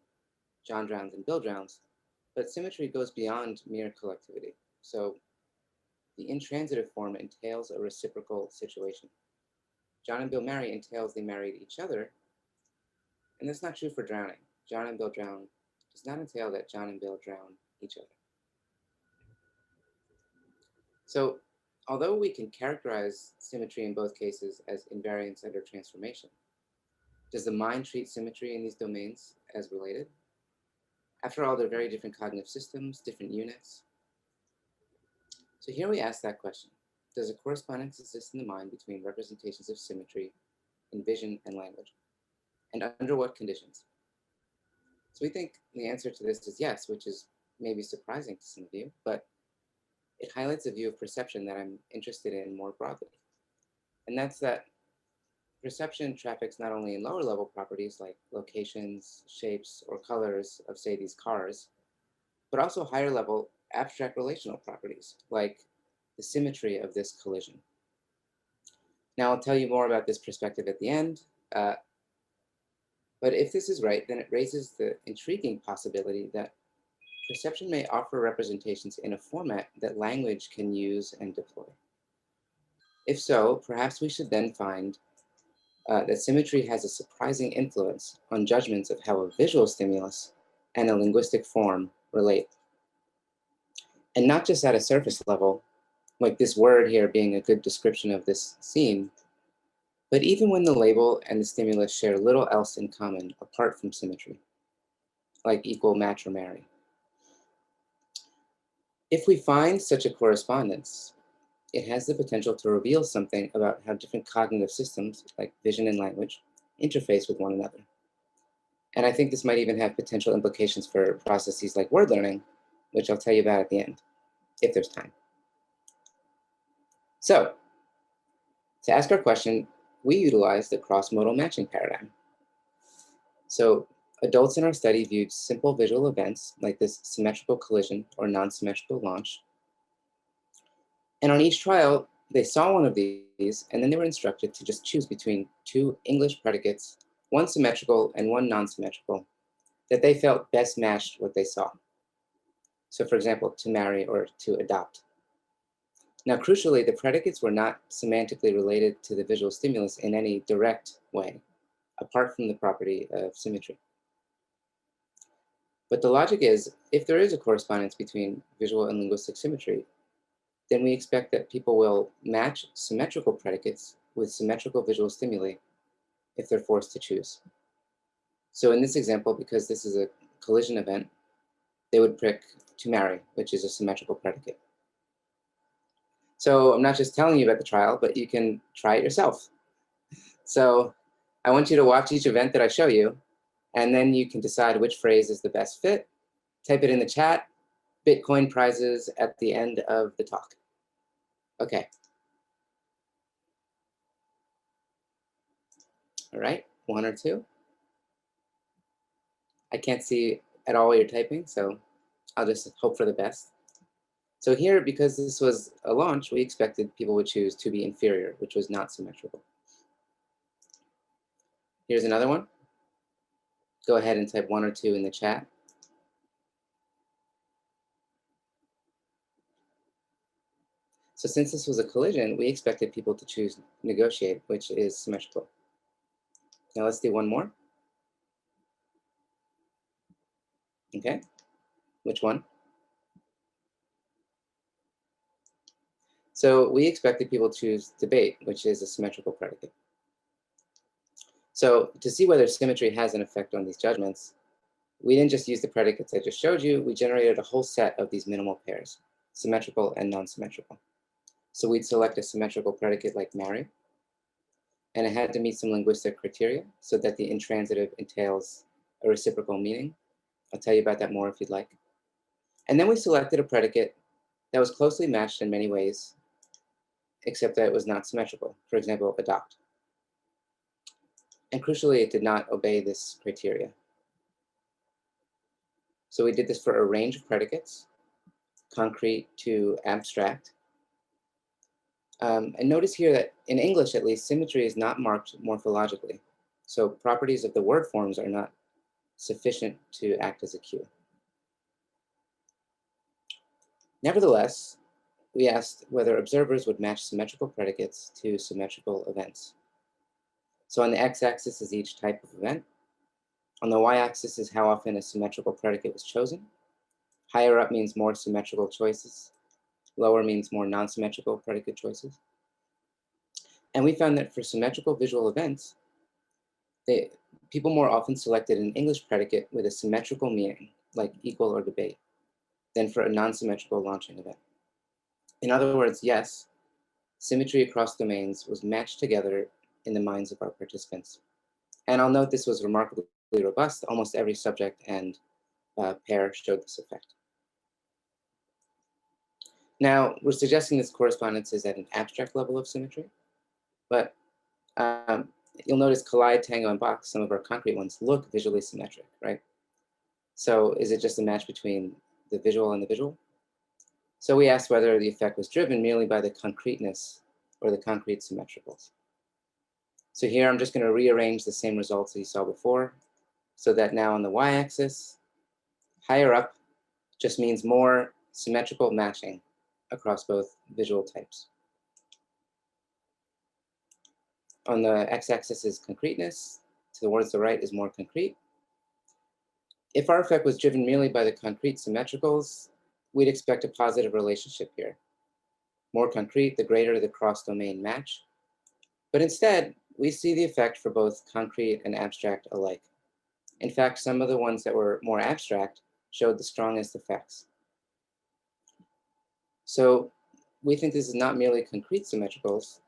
John drowns and Bill drowns. But symmetry goes beyond mere collectivity. So the intransitive form entails a reciprocal situation. John and Bill marry entails they married each other. And that's not true for drowning. John and Bill drown does not entail that John and Bill drown each other. So although we can characterize symmetry in both cases as invariance under transformation, does the mind treat symmetry in these domains as related? After all, they're very different cognitive systems, different units. So here we ask that question. Does a correspondence exist in the mind between representations of symmetry in vision and language? And under what conditions? So we think the answer to this is yes, which is maybe surprising to some of you, but it highlights a view of perception that I'm interested in more broadly. And that's that perception traffics not only in lower level properties like locations, shapes, or colors of, say, these cars, but also higher level abstract relational properties like the symmetry of this collision. Now I'll tell you more about this perspective at the end, but if this is right, then it raises the intriguing possibility that perception may offer representations in a format that language can use and deploy. If so, perhaps we should then find that symmetry has a surprising influence on judgments of how a visual stimulus and a linguistic form relate. And not just at a surface level, like this word here being a good description of this scene, but even when the label and the stimulus share little else in common apart from symmetry, like equal, match, or marry. If we find such a correspondence, it has the potential to reveal something about how different cognitive systems, like vision and language, interface with one another. And I think this might even have potential implications for processes like word learning, which I'll tell you about at the end, if there's time. So, to ask our question, we utilized the cross-modal matching paradigm. So, adults in our study viewed simple visual events like this symmetrical collision or non-symmetrical launch. And on each trial, they saw one of these, and then they were instructed to just choose between two English predicates, one symmetrical and one non-symmetrical, that they felt best matched what they saw. So for example, to marry or to adopt. Now, crucially, the predicates were not semantically related to the visual stimulus in any direct way, apart from the property of symmetry. But the logic is, if there is a correspondence between visual and linguistic symmetry, then we expect that people will match symmetrical predicates with symmetrical visual stimuli if they're forced to choose. So in this example, because this is a collision event, they would pick to marry, which is a symmetrical predicate. So I'm not just telling you about the trial, but you can try it yourself. So I want you to watch each event that I show you, and then you can decide which phrase is the best fit. Type it in the chat. Bitcoin prizes at the end of the talk. Okay. All right, one or two. I can't see at all what you're typing, so I'll just hope for the best. So here, because this was a launch, we expected people would choose to be inferior, which was not symmetrical. Here's another one. Go ahead and type one or two in the chat. So since this was a collision, we expected people to choose negotiate, which is symmetrical. Now let's do one more. Okay, which one? So we expected people to choose debate, which is a symmetrical predicate. So to see whether symmetry has an effect on these judgments, we didn't just use the predicates I just showed you, we generated a whole set of these minimal pairs, symmetrical and non-symmetrical. So we'd select a symmetrical predicate like marry, and it had to meet some linguistic criteria so that the intransitive entails a reciprocal meaning. I'll tell you about that more if you'd like. And then we selected a predicate that was closely matched in many ways, except that it was not symmetrical. For example, adopt. And crucially, it did not obey this criteria. So we did this for a range of predicates, concrete to abstract. And notice here that in English, at least, symmetry is not marked morphologically. So properties of the word forms are not sufficient to act as a cue. Nevertheless, we asked whether observers would match symmetrical predicates to symmetrical events. So on the x-axis is each type of event. On the y-axis is how often a symmetrical predicate was chosen. Higher up means more symmetrical choices. Lower means more non-symmetrical predicate choices. And we found that for symmetrical visual events, people more often selected an English predicate with a symmetrical meaning, like equal or debate, than for a non-symmetrical launching event. In other words, yes, symmetry across domains was matched together in the minds of our participants. And I'll note this was remarkably robust. Almost every subject and pair showed this effect. Now, we're suggesting this correspondence is at an abstract level of symmetry, but you'll notice collide, tango, and box, some of our concrete ones, look visually symmetric, right? So is it just a match between the visual and the visual? So we asked whether the effect was driven merely by the concreteness or the concrete symmetricals. So here I'm just going to rearrange the same results that you saw before, so that now on the y-axis, higher up just means more symmetrical matching across both visual types. On the x-axis is concreteness, towards the right is more concrete. If our effect was driven merely by the concrete symmetricals, we'd expect a positive relationship here. More concrete, the greater the cross-domain match. But instead, we see the effect for both concrete and abstract alike. In fact, some of the ones that were more abstract showed the strongest effects. So we think this is not merely concrete symmetricals.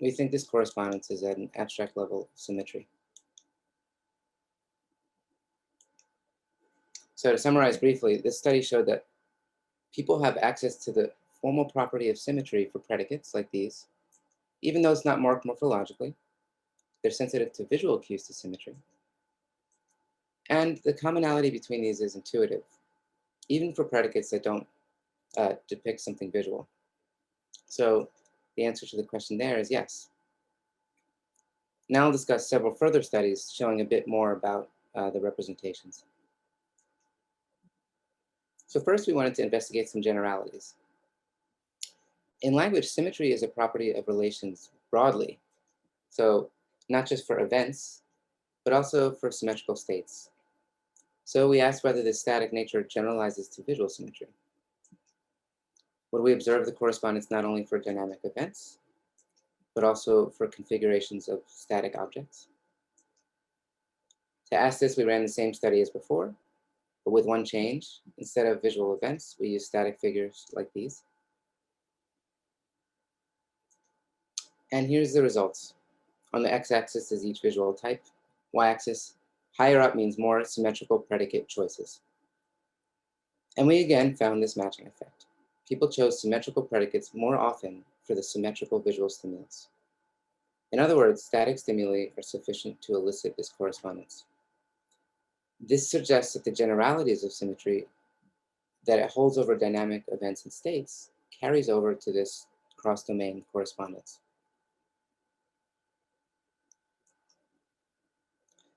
We think this correspondence is at an abstract level of symmetry. So to summarize briefly, this study showed that people have access to the formal property of symmetry for predicates like these, even though it's not marked morphologically. They're sensitive to visual cues to symmetry. And the commonality between these is intuitive, even for predicates that don't depict something visual. So the answer to the question there is yes. Now I'll discuss several further studies showing a bit more about the representations. So first, we wanted to investigate some generalities. In language, symmetry is a property of relations broadly. So not just for events, but also for symmetrical states. So we asked whether this static nature generalizes to visual symmetry. Would we observe the correspondence not only for dynamic events, but also for configurations of static objects? To ask this, we ran the same study as before, but with one change. Instead of visual events, we use static figures like these. And here's the results. On the x-axis is each visual type. Y-axis, higher up means more symmetrical predicate choices. And we again found this matching effect. People chose symmetrical predicates more often for the symmetrical visual stimulus. In other words, static stimuli are sufficient to elicit this correspondence. This suggests that the generalities of symmetry that it holds over dynamic events and states carries over to this cross-domain correspondence.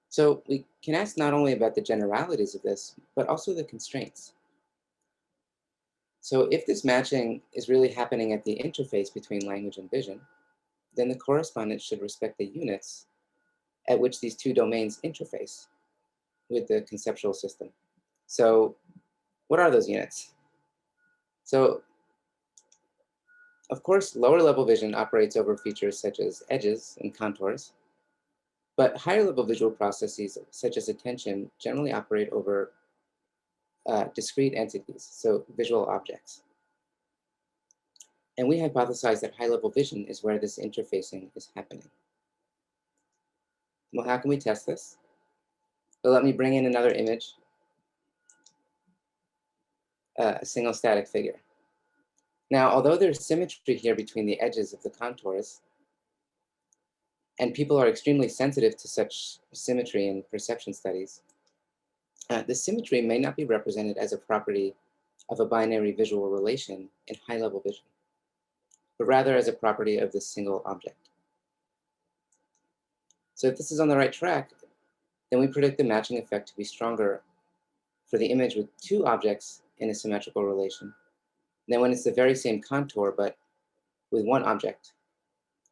So we can ask not only about the generalities of this, but also the constraints. So if this matching is really happening at the interface between language and vision, then the correspondence should respect the units at which these two domains interface with the conceptual system. So what are those units? So Of course, lower level vision operates over features such as edges and contours, but higher level visual processes such as attention generally operate over discrete entities, so visual objects. And we hypothesize that high level vision is where this interfacing is happening. Well, how can we test this? Well, let me bring in another image, a single static figure. Now, although there's symmetry here between the edges of the contours, and people are extremely sensitive to such symmetry in perception studies, the symmetry may not be represented as a property of a binary visual relation in high-level vision, but rather as a property of this single object. So if this is on the right track, then we predict the matching effect to be stronger for the image with two objects in a symmetrical relation than when it's the very same contour, but with one object.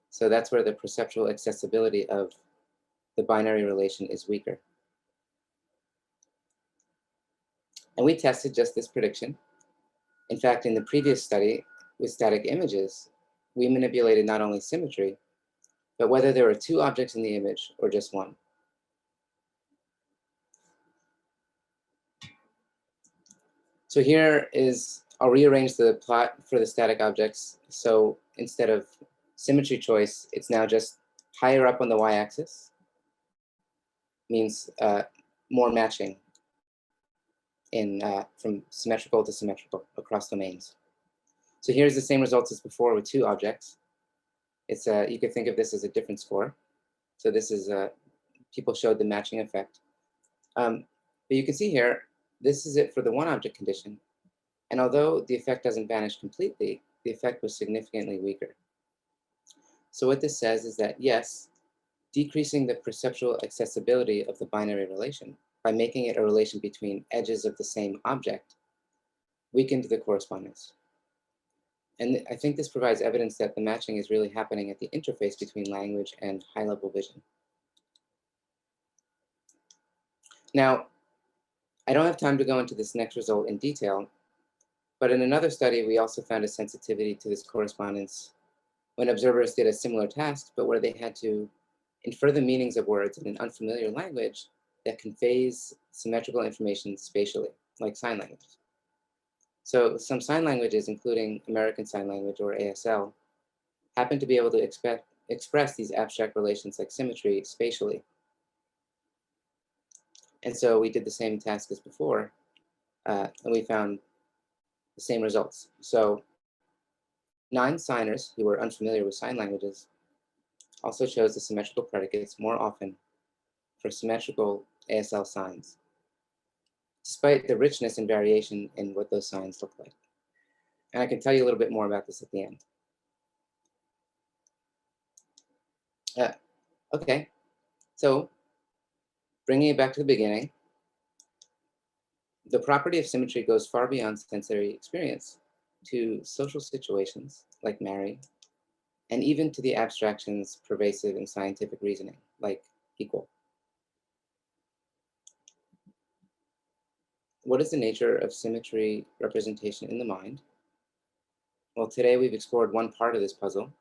So that's where the perceptual accessibility of the binary relation is weaker. And we tested just this prediction. In fact, in the previous study with static images, we manipulated not only symmetry, but whether there were two objects in the image or just one. So here is, I'll rearrange the plot for the static objects. So instead of symmetry choice, it's now just higher up on the y-axis, means more matching in from symmetrical to symmetrical across domains. So here's the same results as before with two objects. It's you could think of this as a different score. So this is people showed the matching effect. But you can see here, this is it for the one object condition. And although the effect doesn't vanish completely, the effect was significantly weaker. So what this says is that yes, decreasing the perceptual accessibility of the binary relation by making it a relation between edges of the same object weakened the correspondence. And I think this provides evidence that the matching is really happening at the interface between language and high-level vision. Now, I don't have time to go into this next result in detail, but in another study, we also found a sensitivity to this correspondence when observers did a similar task, but where they had to infer the meanings of words in an unfamiliar language that conveys symmetrical information spatially, like sign language. So some sign languages, including American Sign Language or ASL, happen to be able to express these abstract relations like symmetry spatially. And so we did the same task as before, and we found the same results. So non-signers who were unfamiliar with sign languages also chose the symmetrical predicates more often for symmetrical ASL signs, despite the richness and variation in what those signs look like. And I can tell you a little bit more about this at the end. Okay, so bringing it back to the beginning, the property of symmetry goes far beyond sensory experience to social situations like marrying, and even to the abstractions pervasive in scientific reasoning, like equal. What is the nature of symmetry representation in the mind? Well, today we've explored one part of this puzzle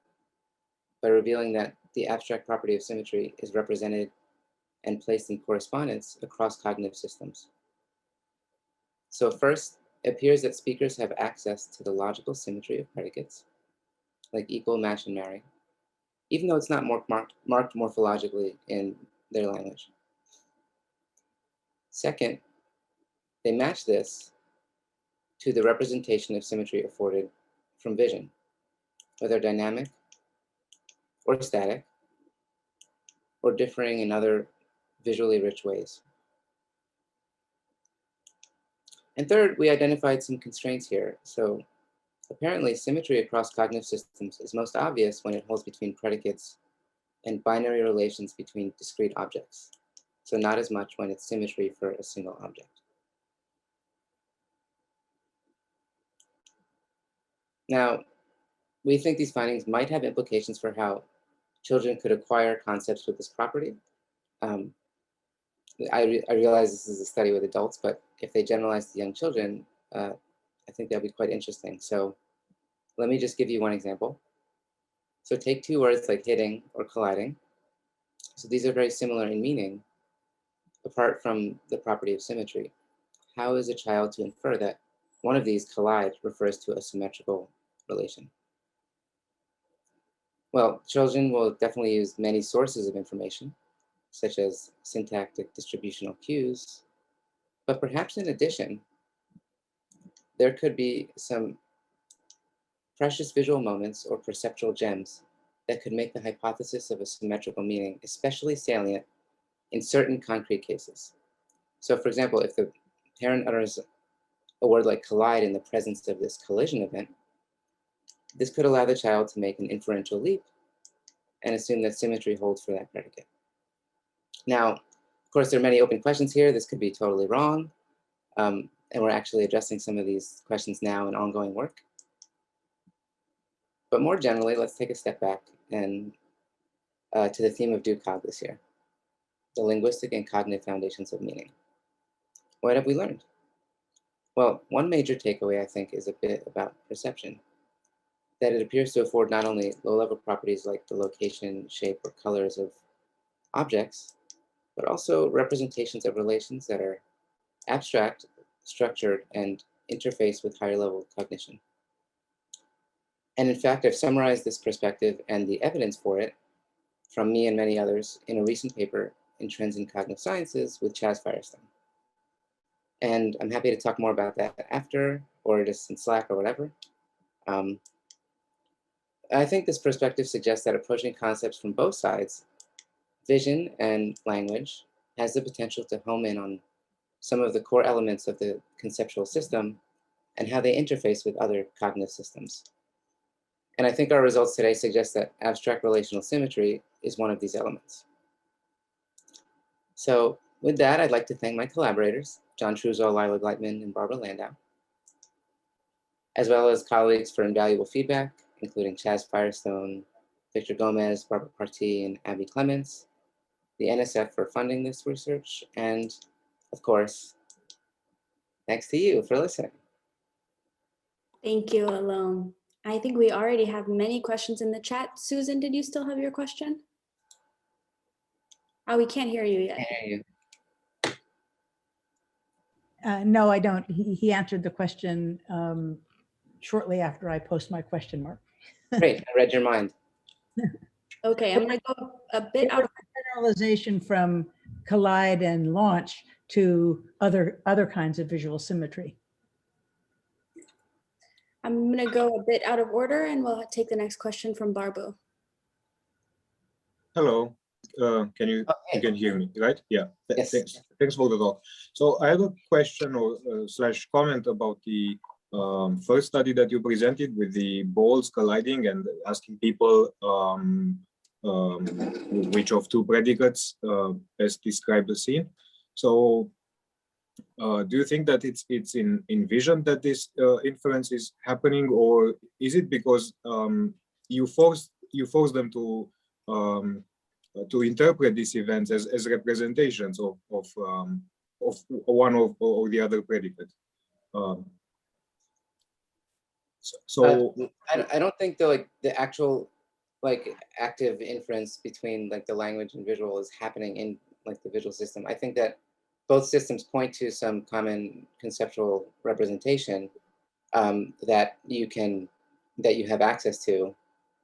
by revealing that the abstract property of symmetry is represented and placed in correspondence across cognitive systems. So first, it appears that speakers have access to the logical symmetry of predicates, like equal, match, and marry, even though it's not marked morphologically in their language. Second, they match this to the representation of symmetry afforded from vision, whether dynamic or static, or differing in other visually rich ways. And third, we identified some constraints here. So apparently symmetry across cognitive systems is most obvious when it holds between predicates and binary relations between discrete objects. So not as much when it's symmetry for a single object. Now, we think these findings might have implications for how children could acquire concepts with this property. I realize this is a study with adults, but if they generalize to young children, I think that'll be quite interesting. So Let me just give you one example. So take two words like hitting or colliding. So these are very similar in meaning, apart from the property of symmetry. How is a child to infer that one of these, collide, refers to a symmetrical relation? Well, children will definitely use many sources of information, such as syntactic distributional cues, but perhaps in addition, there could be some precious visual moments or perceptual gems that could make the hypothesis of a symmetrical meaning especially salient in certain concrete cases. So for example, if the parent utters a word like collide in the presence of this collision event, this could allow the child to make an inferential leap and assume that symmetry holds for that predicate. Now, of course, there are many open questions here. This could be totally wrong. And we're actually addressing some of these questions now in ongoing work. But more generally, let's take a step back and to the theme of DoCog this year, the linguistic and cognitive foundations of meaning. What have we learned? Well, one major takeaway, I think, is a bit about perception, that it appears to afford not only low-level properties like the location, shape, or colors of objects, but also representations of relations that are abstract, structured, and interface with higher-level cognition. And in fact, I've summarized this perspective and the evidence for it from me and many others in a recent paper in Trends in Cognitive Sciences with Chaz Firestone. And I'm happy to talk more about that after, or just in Slack or whatever. I think this perspective suggests that approaching concepts from both sides, vision and language, has the potential to home in on some of the core elements of the conceptual system and how they interface with other cognitive systems. And I think our results today suggest that abstract relational symmetry is one of these elements. So with that, I'd like to thank my collaborators, John Truzo, Lila Gleitman, and Barbara Landau, as well as colleagues for invaluable feedback, including Chaz Firestone, Victor Gomez, Barbara Partee, and Abby Clements, the NSF for funding this research, and of course, thanks to you for listening. Thank you, Alom. I think we already have many questions in the chat. Susan, did you still have your question? Oh, we can't hear you yet. I hear you. No, I don't. He answered the question shortly after I post my question mark. Great, I read your mind. Okay, I'm gonna go a bit out of Generalization from collide and launch to other kinds of visual symmetry. I'm gonna go a bit out of order and we'll take the next question from Barbu. Hello, can you can hear me, right? Yeah, Yes. Thanks for the talk. So I have a question or slash comment about the first study that you presented with the balls colliding and asking people which of two predicates best describe the scene. So do you think that it's in vision that this inference is happening, or is it because you force them to interpret these events as representations of one or the other predicate? I don't think the actual active inference between the language and visual is happening in the visual system. I think that both systems point to some common conceptual representation that you have access to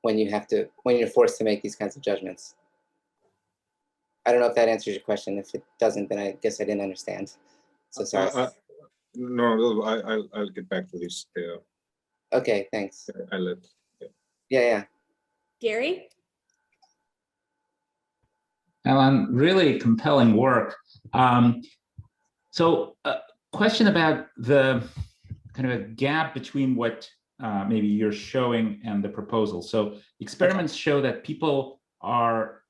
when you're forced to make these kinds of judgments. I don't know if that answers your question. If it doesn't, then I guess I didn't understand. So sorry. No, I'll get back to this. Okay, thanks. I'll let. Yeah. Gary? Alan, really compelling work. So a question about the kind of a gap between what maybe you're showing and the proposal. So experiments show that people are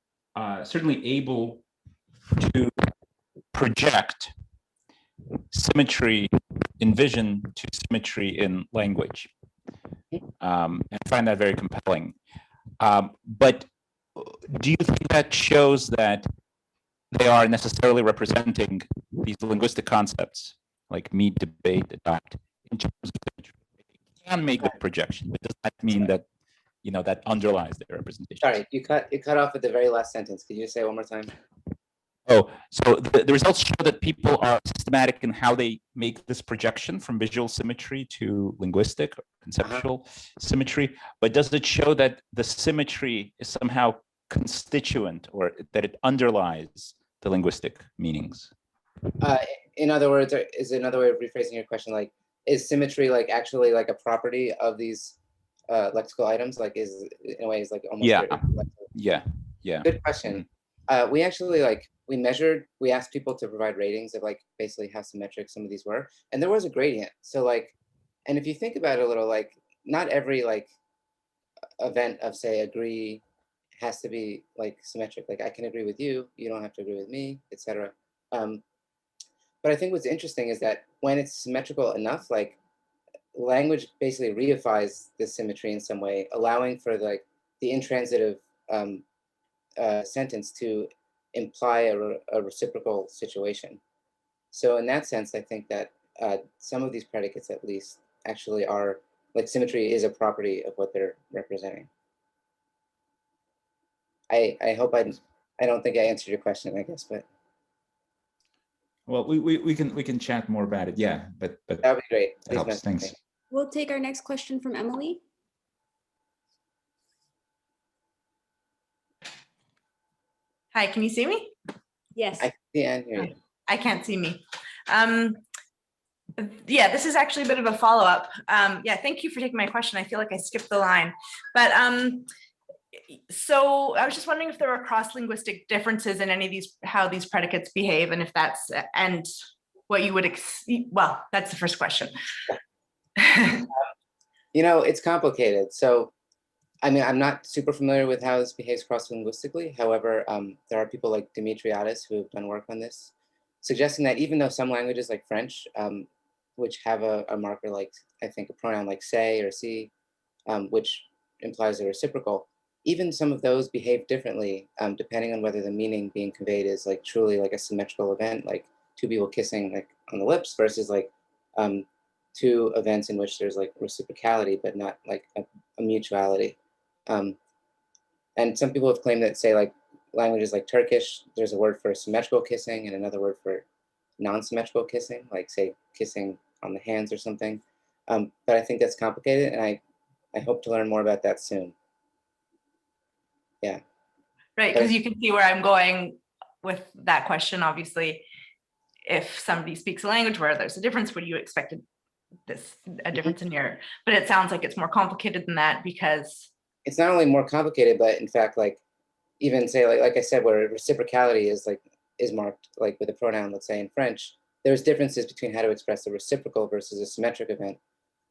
certainly able to project symmetry in vision to symmetry in language, and find that very compelling. But do you think that shows that they are necessarily representing these linguistic concepts like meet, debate, adopt in terms of symmetry? can make the projection, but does that mean that, that underlies the representation? Sorry, you cut off at the very last sentence. Could you say it one more time? Oh, so the results show that people are systematic in how they make this projection from visual symmetry to linguistic or conceptual symmetry, but does it show that the symmetry is somehow constituent, or that it underlies the linguistic meanings? In other words, is another way of rephrasing your question, like, is symmetry like actually like a property of these lexical items? Like, is in a way is like almost yeah. Good question. We actually we asked people to provide ratings of like basically how symmetric some of these were, and there was a gradient. So like, and if you think about it a little, like not every like event of say agree has to be like symmetric. Like I can agree with you, you don't have to agree with me, etc. But I think what's interesting is that when it's symmetrical enough, like language basically reifies this symmetry in some way, allowing for like the intransitive sentence to imply a reciprocal situation. So in that sense, I think that some of these predicates at least actually are like symmetry is a property of what they're representing. I hope I don't think I answered your question, I guess, but. Well, we can chat more about it. Yeah, but that would be great. That helps. Thanks. We'll take our next question from Emily. Hi, can you see me? Yes. I can hear you. I can't see me. Yeah, this is actually a bit of a follow-up. Yeah, thank you for taking my question. I feel like I skipped the line, but so I was just wondering if there are cross-linguistic differences in any of these, how these predicates behave, and if that's, and what you would, well, that's the first question. It's complicated. So, I mean, I'm not super familiar with how this behaves cross-linguistically. However, there are people like Dimitriadis who have done work on this, suggesting that even though some languages like French, which have a marker like, I think a pronoun like say or si, which implies a reciprocal, even some of those behave differently depending on whether the meaning being conveyed is like truly like a symmetrical event, like two people kissing like on the lips versus like two events in which there's like reciprocality, but not like a mutuality. And some people have claimed that, say, like languages like Turkish, there's a word for symmetrical kissing and another word for non-symmetrical kissing, like say kissing on the hands or something. But I think that's complicated, and I hope to learn more about that soon. Yeah. Right, because you can see where I'm going with that question. Obviously, if somebody speaks a language where there's a difference, would you expect a difference in your, but it sounds like it's more complicated than that, because it's not only more complicated, but in fact, like even say like I said, where reciprocality is marked like with a pronoun, let's say in French, there's differences between how to express a reciprocal versus a symmetric event.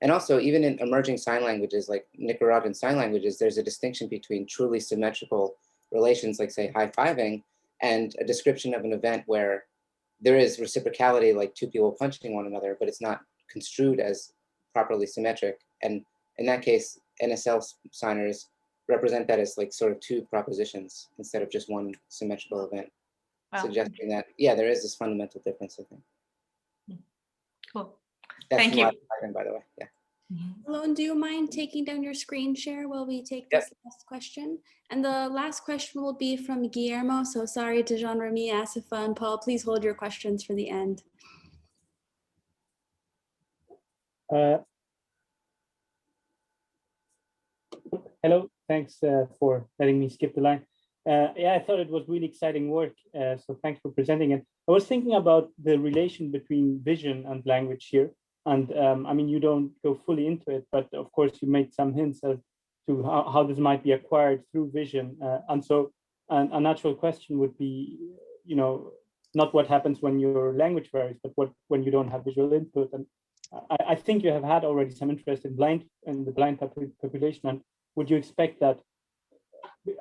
And also even in emerging sign languages, like Nicaraguan sign languages, there's a distinction between truly symmetrical relations, like say high-fiving, and a description of an event where there is reciprocality, like two people punching one another, but it's not construed as properly symmetric. And in that case, NSL signers represent that as like sort of two propositions instead of just one symmetrical event, suggesting that, yeah, there is this fundamental difference, I think. Cool. That's Thank you. By the way, yeah. Malone, do you mind taking down your screen share while we take this last question? And the last question will be from Guillermo. So sorry to Jean-Remy, Asifa, and Paul. Please hold your questions for the end. Hello, thanks for letting me skip the line. Yeah, I thought it was really exciting work, so thanks for presenting it. I was thinking about the relation between vision and language here. And I mean, you don't go fully into it, but of course you made some hints as to how this might be acquired through vision. And so a natural question would be, not what happens when your language varies, but when you don't have visual input. And I think you have had already some interest in the blind population. And would you expect that?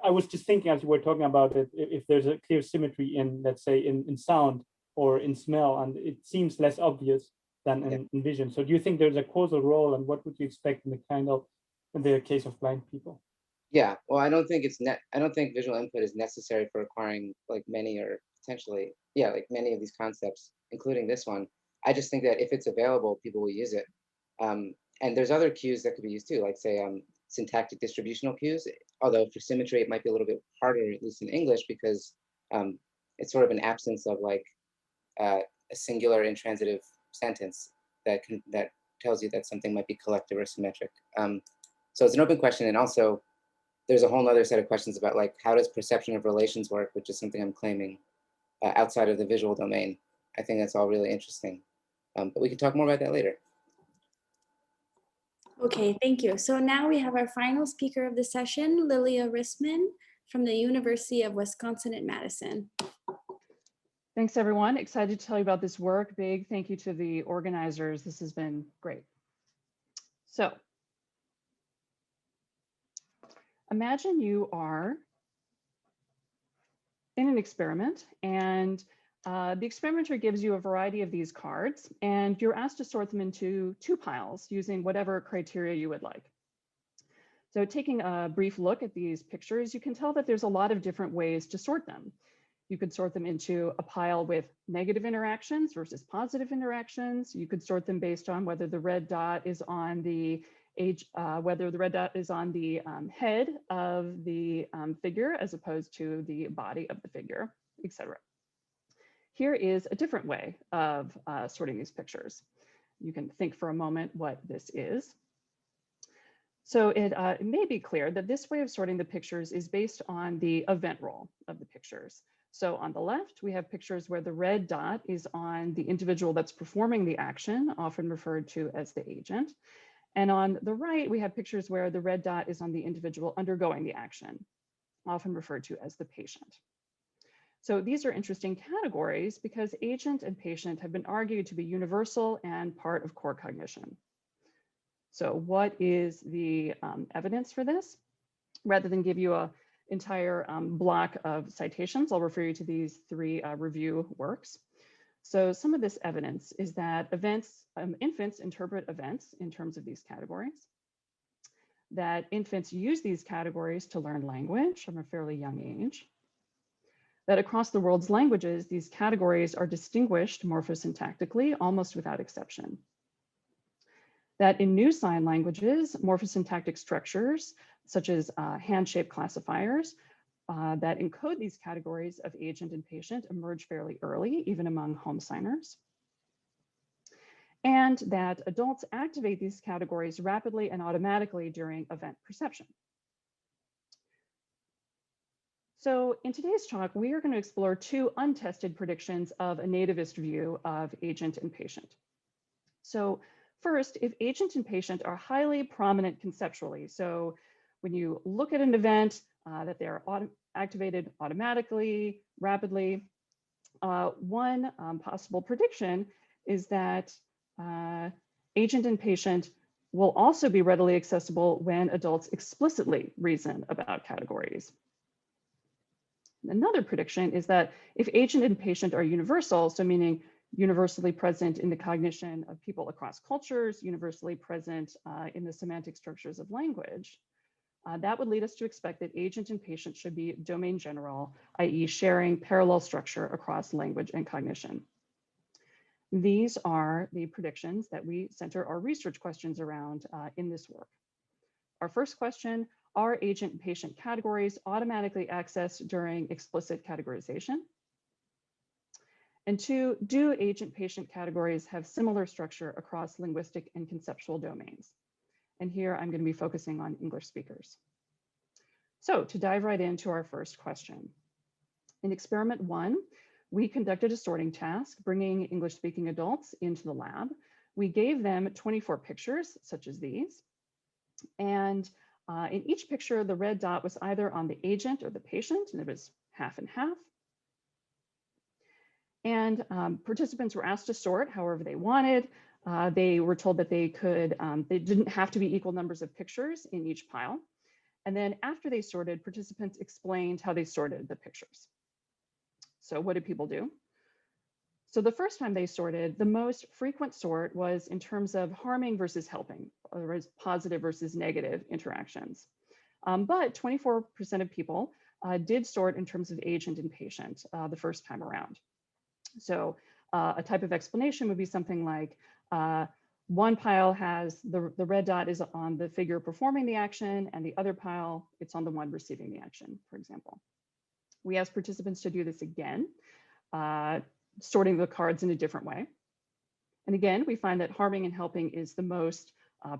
I was just thinking as you were talking about it, if there's a clear symmetry in, let's say, in sound or in smell, and it seems less obvious than in vision. So do you think there's a causal role, and what would you expect in the case of blind people? Yeah, well, I don't think visual input is necessary for acquiring like many or potentially, like many of these concepts, including this one. I just think that if it's available, people will use it. And there's other cues that could be used too, like say syntactic distributional cues, although for symmetry, it might be a little bit harder, at least in English, because it's sort of an absence of like a singular intransitive sentence that tells you that something might be collective or symmetric. So it's an open question. And also there's a whole nother set of questions about like, how does perception of relations work, which is something I'm claiming outside of the visual domain. I think that's all really interesting. But we can talk more about that later. Okay, thank you. So now we have our final speaker of the session, Lilia Rissman from the University of Wisconsin at Madison. Thanks, everyone. Excited to tell you about this work. Big thank you to the organizers. This has been great. So imagine you are in an experiment, and the experimenter gives you a variety of these cards, and you're asked to sort them into 2 piles using whatever criteria you would like. So taking a brief look at these pictures, you can tell that there's a lot of different ways to sort them. You could sort them into a pile with negative interactions versus positive interactions. You could sort them based on whether the red dot is on the head of the figure as opposed to the body of the figure, etc. Here is a different way of sorting these pictures. You can think for a moment what this is. So it may be clear that this way of sorting the pictures is based on the event role of the pictures. So on the left, we have pictures where the red dot is on the individual that's performing the action, often referred to as the agent. And on the right, we have pictures where the red dot is on the individual undergoing the action, often referred to as the patient. So these are interesting categories because agent and patient have been argued to be universal and part of core cognition. So what is the evidence for this? Rather than give you an entire block of citations, I'll refer you to these 3 review works. So some of this evidence is that infants interpret events in terms of these categories, that infants use these categories to learn language from a fairly young age, that across the world's languages, these categories are distinguished morphosyntactically almost without exception, that in new sign languages, morphosyntactic structures, such as hand-shaped classifiers that encode these categories of agent and patient emerge fairly early, even among home signers, and that adults activate these categories rapidly and automatically during event perception. So in today's talk, we are going to explore 2 untested predictions of a nativist view of agent and patient. So first, if agent and patient are highly prominent conceptually, so when you look at an event, that they are activated automatically, rapidly, one possible prediction is that agent and patient will also be readily accessible when adults explicitly reason about categories. Another prediction is that if agent and patient are universal, so meaning universally present in the cognition of people across cultures, universally present in the semantic structures of language, that would lead us to expect that agent and patient should be domain general, i.e. sharing parallel structure across language and cognition. These are the predictions that we center our research questions around in this work. Our first question, are agent and patient categories automatically accessed during explicit categorization? And 2, do agent-patient categories have similar structure across linguistic and conceptual domains? And here I'm going to be focusing on English speakers. So to dive right into our first question. In experiment 1, we conducted a sorting task, bringing English-speaking adults into the lab. We gave them 24 pictures, such as these. And in each picture, the red dot was either on the agent or the patient, and it was half and half. And participants were asked to sort however they wanted. They were told that they didn't have to be equal numbers of pictures in each pile. And then after they sorted, participants explained how they sorted the pictures. So what did people do? So the first time they sorted, the most frequent sort was in terms of harming versus helping, or as positive versus negative interactions. But 24% of people did sort in terms of agent and patient the first time around. So a type of explanation would be something like, One pile has the red dot is on the figure performing the action, and the other pile, it's on the one receiving the action, for example. We asked participants to do this again, sorting the cards in a different way. And again, we find that harming and helping is the most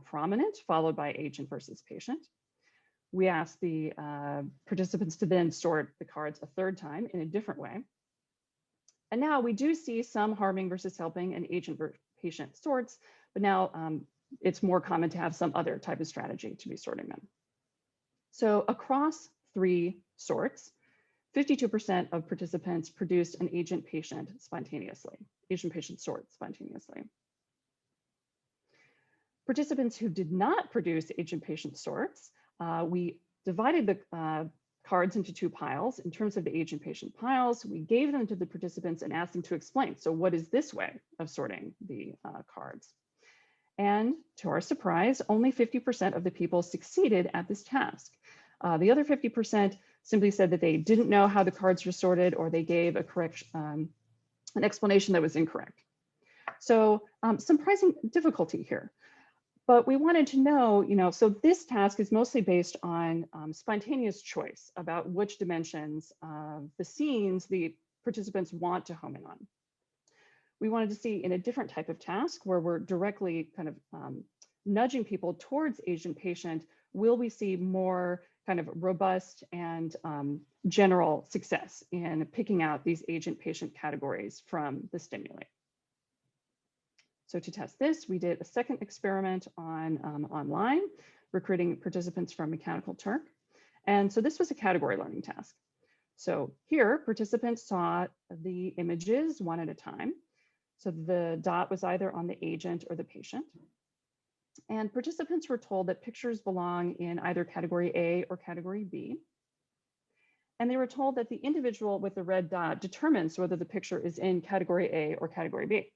prominent, followed by agent versus patient. We asked the participants to then sort the cards a third time in a different way. And now we do see some harming versus helping and agent versus patient sorts, but now it's more common to have some other type of strategy to be sorting them. So across 3 sorts, 52% of participants produced an agent-patient spontaneously, agent-patient sort spontaneously. Participants who did not produce agent-patient sorts, we divided the cards into 2 piles. In terms of the agent-patient piles, we gave them to the participants and asked them to explain. So what is this way of sorting the cards? And to our surprise, only 50% of the people succeeded at this task. The other 50% simply said that they didn't know how the cards were sorted, or they gave a correct, an explanation that was incorrect. So some pricing difficulty here. But we wanted to know, so this task is mostly based on spontaneous choice about which dimensions of the scenes the participants want to home in on. We wanted to see in a different type of task where we're directly kind of nudging people towards agent-patient, will we see more kind of robust and general success in picking out these agent-patient categories from the stimuli. So to test this, we did a second experiment on online, recruiting participants from Mechanical Turk. And so this was a category learning task. So here, participants saw the images one at a time. So the dot was either on the agent or the patient. And participants were told that pictures belong in either category A or category B. And they were told that the individual with the red dot determines whether the picture is in category A or category B.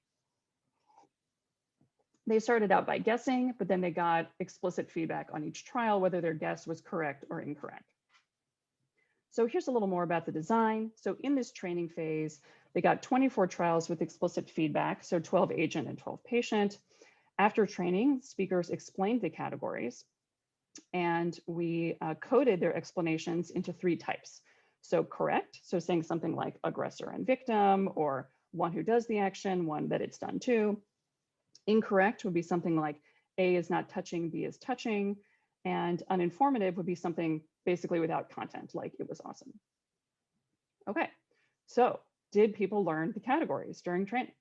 They started out by guessing, but then they got explicit feedback on each trial, whether their guess was correct or incorrect. So here's a little more about the design. So in this training phase, they got 24 trials with explicit feedback, so 12 agent and 12 patient. After training, speakers explained the categories, and we coded their explanations into 3 types. So correct, so saying something like aggressor and victim, or one who does the action, one that it's done to. Incorrect would be something like A is not touching, B is touching, and uninformative would be something basically without content, like it was awesome. Okay, so did people learn the categories during training?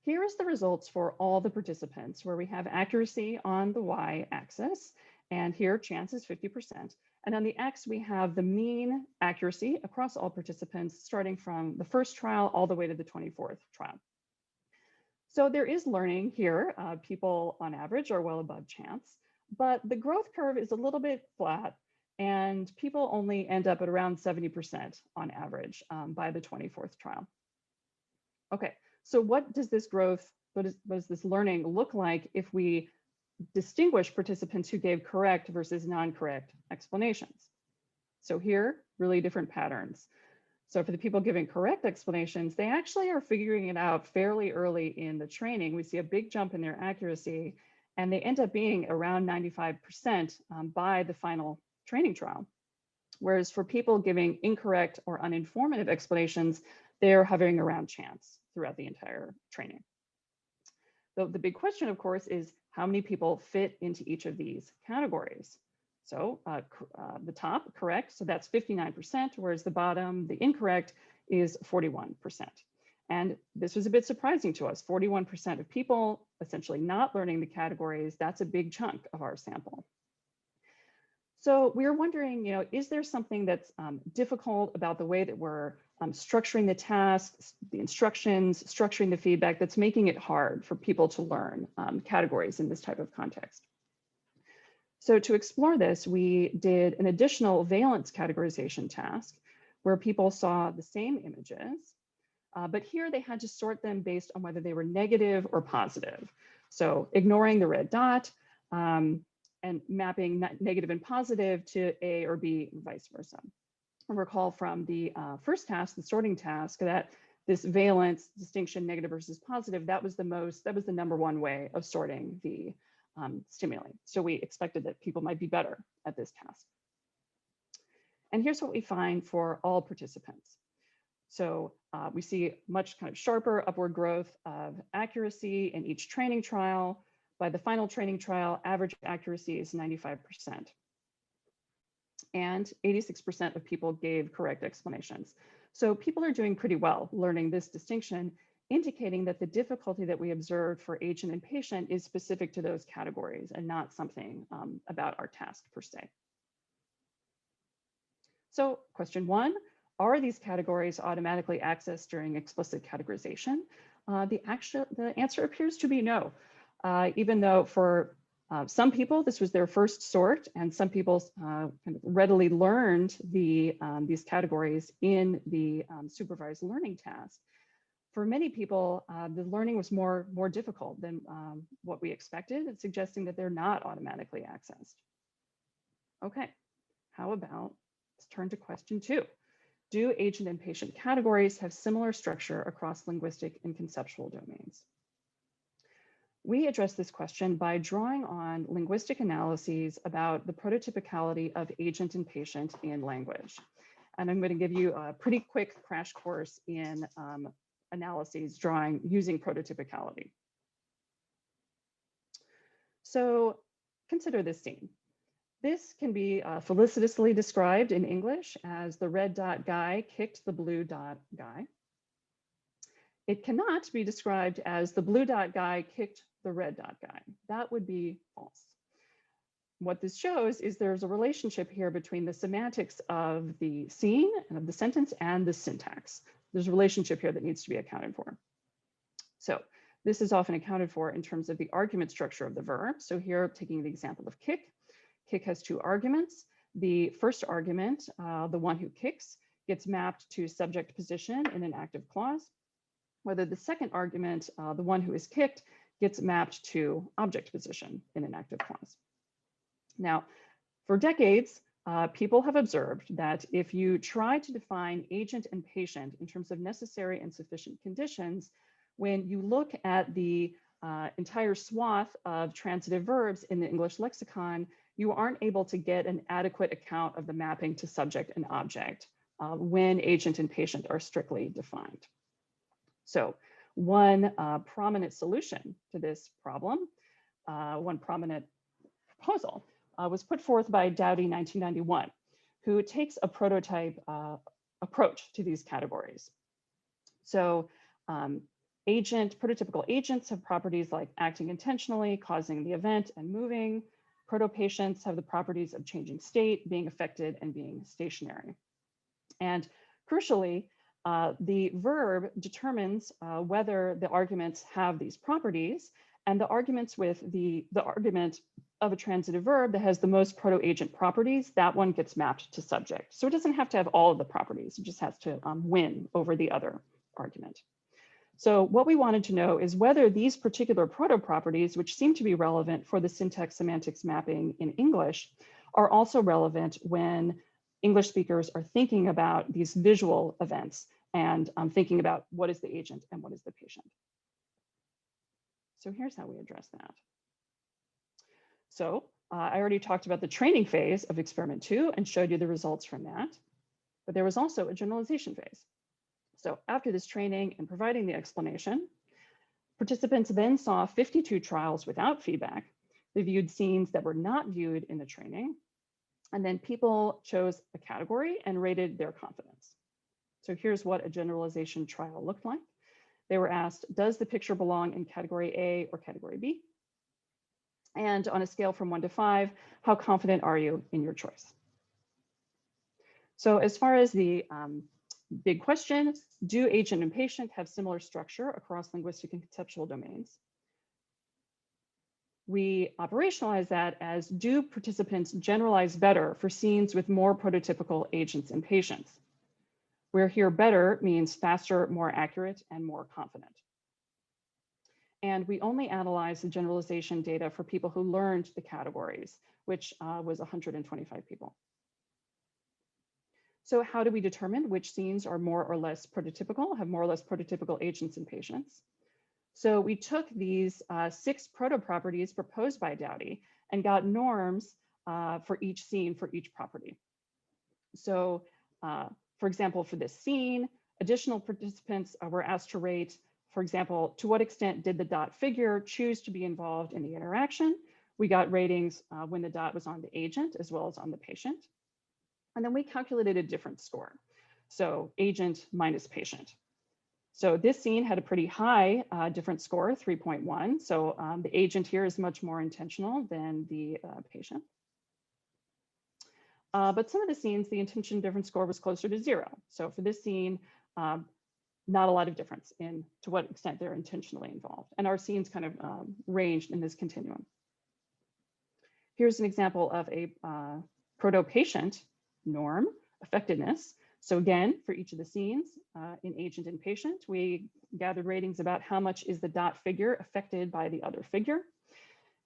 Here is the results for all the participants, where we have accuracy on the y-axis, and here chance is 50%. And on the x, we have the mean accuracy across all participants, starting from the first trial all the way to the 24th trial. So there is learning here. People on average are well above chance, but the growth curve is a little bit flat, and people only end up at around 70% on average by the 24th trial. Okay, so what does this growth, what does this learning look like if we distinguish participants who gave correct versus non-correct explanations? So here, really different patterns. So for the people giving correct explanations, they actually are figuring it out fairly early in the training. We see a big jump in their accuracy, and they end up being around 95% by the final training trial. Whereas for people giving incorrect or uninformative explanations, they're hovering around chance throughout the entire training. So the big question, of course, is how many people fit into each of these categories? So the top, correct, so that's 59%, whereas the bottom, the incorrect, is 41%. And this was a bit surprising to us. 41% of people essentially not learning the categories, that's a big chunk of our sample. So we were wondering, is there something that's difficult about the way that we're structuring the tasks, the instructions, structuring the feedback that's making it hard for people to learn categories in this type of context? So to explore this, we did an additional valence categorization task where people saw the same images, but here they had to sort them based on whether they were negative or positive. So ignoring the red dot and mapping negative and positive to A or B, and vice versa. I recall from the first task, the sorting task, that this valence distinction, negative versus positive, that was the number one way of sorting the stimuli. So we expected that people might be better at this task. And here's what we find for all participants. So we see much kind of sharper upward growth of accuracy in each training trial. By the final training trial, average accuracy is 95%. And 86% of people gave correct explanations. So people are doing pretty well learning this distinction, indicating that the difficulty that we observed for agent and patient is specific to those categories and not something about our task per se. So question one, are these categories automatically accessed during explicit categorization? The answer appears to be no, even though for some people this was their first sort, and some people kind of readily learned these categories in the supervised learning task. For many people, the learning was more difficult than what we expected, suggesting that they're not automatically accessed. Okay, how about, let's turn to question two. Do agent and patient categories have similar structure across linguistic and conceptual domains? We address this question by drawing on linguistic analyses about the prototypicality of agent and patient in language. And I'm going to give you a pretty quick crash course in analyses using prototypicality. So consider this scene. This can be felicitously described in English as the red dot guy kicked the blue dot guy. It cannot be described as the blue dot guy kicked the red dot guy. That would be false. What this shows is there's a relationship here between the semantics of the scene and of the sentence and the syntax. There's a relationship here that needs to be accounted for. So this is often accounted for in terms of the argument structure of the verb. So here, taking the example of kick, kick has two arguments. The first argument, the one who kicks, gets mapped to subject position in an active clause, whether the second argument, the one who is kicked, gets mapped to object position in an active clause. Now, for decades, people have observed that if you try to define agent and patient in terms of necessary and sufficient conditions, when you look at the entire swath of transitive verbs in the English lexicon, you aren't able to get an adequate account of the mapping to subject and object when agent and patient are strictly defined. So one prominent solution to this problem, one prominent proposal was put forth by Dowdy 1991, who takes a prototype approach to these categories. So prototypical agents have properties like acting intentionally, causing the event, and moving. Proto-patients have the properties of changing state, being affected, and being stationary. And crucially, the verb determines whether the arguments have these properties, and the arguments with the argument of a transitive verb that has the most proto-agent properties, that one gets mapped to subject. So it doesn't have to have all of the properties, it just has to win over the other argument. So what we wanted to know is whether these particular proto-properties, which seem to be relevant for the syntax semantics mapping in English, are also relevant when English speakers are thinking about these visual events and thinking about what is the agent and what is the patient. So here's how we address that. So I already talked about the training phase of experiment 2 and showed you the results from that, but there was also a generalization phase. So after this training and providing the explanation, participants then saw 52 trials without feedback. They viewed scenes that were not viewed in the training, and then people chose a category and rated their confidence. So here's what a generalization trial looked like. They were asked, does the picture belong in category A or category B? And on a scale from 1 to 5, how confident are you in your choice? So as far as the big question, do agent and patient have similar structure across linguistic and conceptual domains? We operationalize that as, do participants generalize better for scenes with more prototypical agents and patients? Where here better means faster, more accurate, and more confident. And we only analyze the generalization data for people who learned the categories, which was 125 people. So how do we determine which scenes are more or less prototypical, have more or less prototypical agents in patients? So we took these 6 proto-properties proposed by Dowdy and got norms for each scene for each property. So for example, for this scene, additional participants were asked to rate, for example, to what extent did the dot figure choose to be involved in the interaction? We got ratings when the dot was on the agent as well as on the patient. And then we calculated a different score. So agent minus patient. So this scene had a pretty high different score, 3.1. So the agent here is much more intentional than the patient. But some of the scenes, the intention difference score was closer to 0. So for this scene, not a lot of difference in to what extent they're intentionally involved. And our scenes kind of ranged in this continuum. Here's an example of a proto-patient norm, effectiveness. So again, for each of the scenes in agent and patient, we gathered ratings about how much is the dot figure affected by the other figure.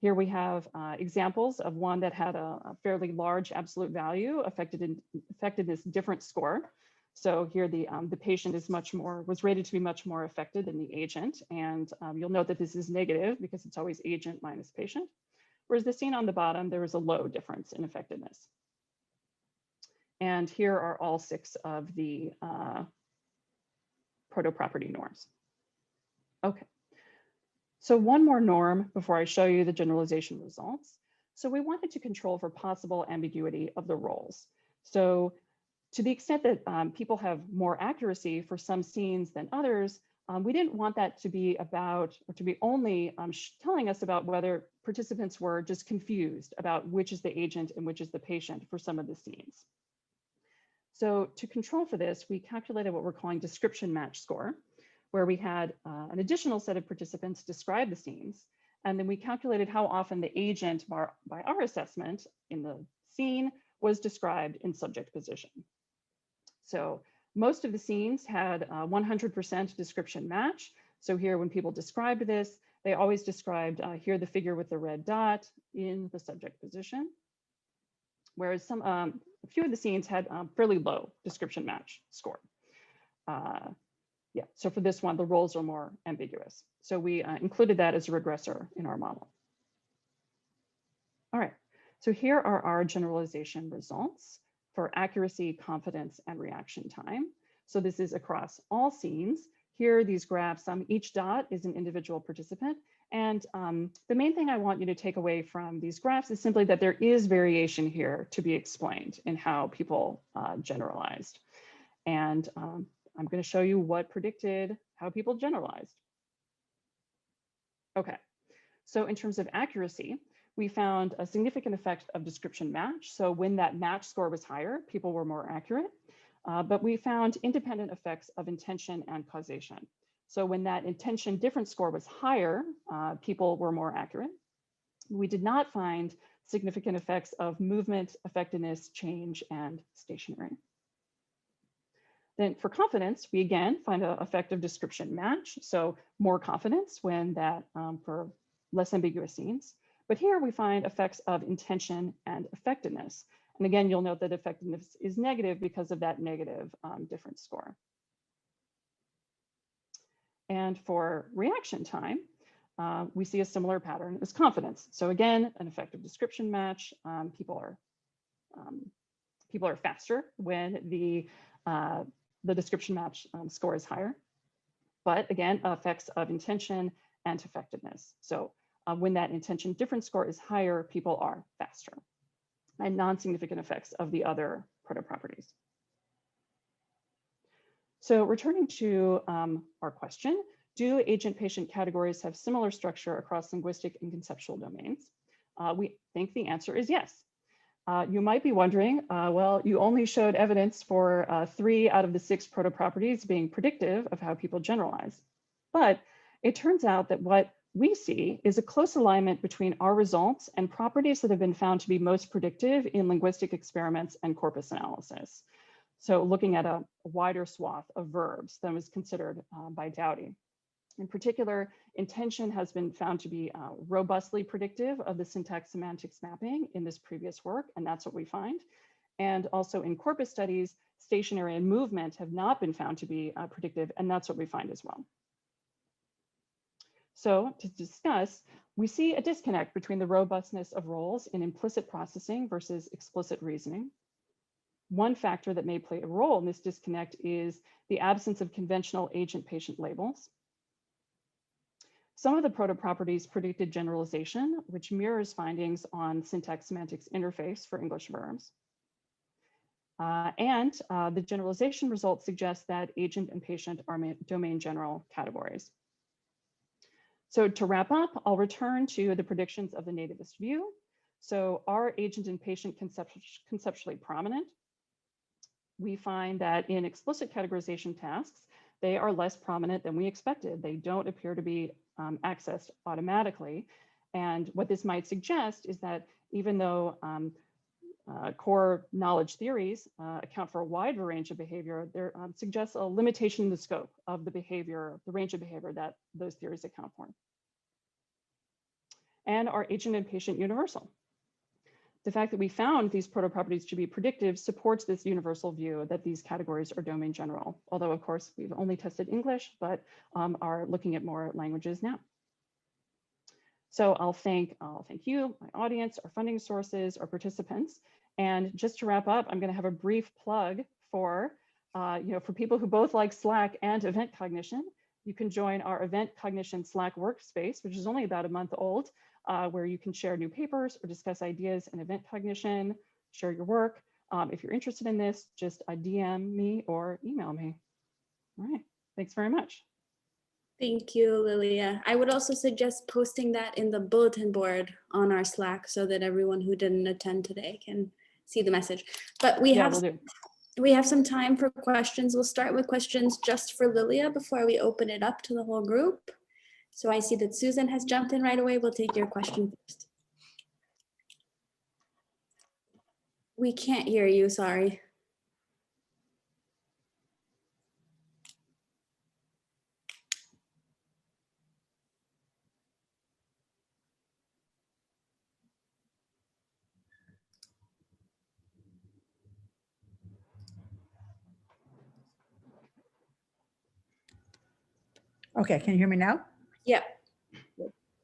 Here we have examples of one that had a fairly large absolute value, effectiveness different score. So here the patient is was rated to be much more affected than the agent. And you'll note that this is negative because it's always agent minus patient. Whereas the scene on the bottom, there was a low difference in effectiveness. And here are all 6 of the proto-property norms. Okay. So one more norm before I show you the generalization results. So we wanted to control for possible ambiguity of the roles. So to the extent that people have more accuracy for some scenes than others, we didn't want that to be about, or to be only telling us about whether participants were just confused about which is the agent and which is the patient for some of the scenes. So to control for this, we calculated what we're calling description match score, where we had an additional set of participants describe the scenes. And then we calculated how often the agent by our assessment in the scene was described in subject position. So most of the scenes had 100% description match. So here, when people described this, they always described here the figure with the red dot in the subject position. Whereas a few of the scenes had fairly low description match score. Yeah, so for this one, the roles are more ambiguous. So we included that as a regressor in our model. All right, so here are our generalization results for accuracy, confidence, and reaction time. So this is across all scenes. Here are these graphs. Each dot is an individual participant. And the main thing I want you to take away from these graphs is simply that there is variation here to be explained in how people generalized. And I'm going to show you what predicted how people generalized. Okay, so in terms of accuracy, we found a significant effect of description match. So when that match score was higher, people were more accurate. But we found independent effects of intention and causation. So when that intention difference score was higher, people were more accurate. We did not find significant effects of movement, effectiveness, change, and stationary. Then for confidence, we again find an effect of description match. So more confidence when that for less ambiguous scenes. But here we find effects of intention and effectiveness. And again, you'll note that effectiveness is negative because of that negative difference score. And for reaction time, we see a similar pattern as confidence. So again, an effect of description match. People are faster when the description match score is higher. But again, effects of intention and effectiveness. So when that intention difference score is higher, people are faster. And non-significant effects of the other proto-properties. So returning to our question, do agent-patient categories have similar structure across linguistic and conceptual domains? We think the answer is yes. You might be wondering, well, you only showed evidence for 3 out of the 6 proto-properties being predictive of how people generalize. But it turns out that what we see is a close alignment between our results and properties that have been found to be most predictive in linguistic experiments and corpus analysis. So looking at a wider swath of verbs than was considered by Dowdy. In particular, intention has been found to be robustly predictive of the syntax semantics mapping in this previous work, and that's what we find. And also in corpus studies, stationary and movement have not been found to be predictive, and that's what we find as well. So to discuss, we see a disconnect between the robustness of roles in implicit processing versus explicit reasoning. One factor that may play a role in this disconnect is the absence of conventional agent-patient labels. Some of the proto-properties predicted generalization, which mirrors findings on syntax-semantics interface for English verbs. The generalization results suggest that agent and patient are domain general categories. So to wrap up, I'll return to the predictions of the nativist view. So are agent and patient conceptually prominent? We find that in explicit categorization tasks, they are less prominent than we expected. They don't appear to be accessed automatically. And what this might suggest is that even though core knowledge theories account for a wide range of behavior, there suggests a limitation in the scope of the behavior, the range of behavior that those theories account for. And are agent and patient universal? The fact that we found these proto-properties to be predictive supports this universal view that these categories are domain general, although of course we've only tested English, but are looking at more languages now. So I'll thank you, my audience, our funding sources, our participants. And just to wrap up, I'm going to have a brief plug for, for people who both like Slack and event cognition. You can join our event cognition Slack workspace, which is only about a month old, where you can share new papers or discuss ideas in event cognition, share your work. If you're interested in this, just DM me or email me. All right, thanks very much. Thank you, Lilia. I would also suggest posting that in the bulletin board on our Slack so that everyone who didn't attend today can see the message. But we have some time for questions. We'll start with questions just for Lilia before we open it up to the whole group. So I see that Susan has jumped in right away. We'll take your question first. We can't hear you, sorry. Okay, can you hear me now? Yep.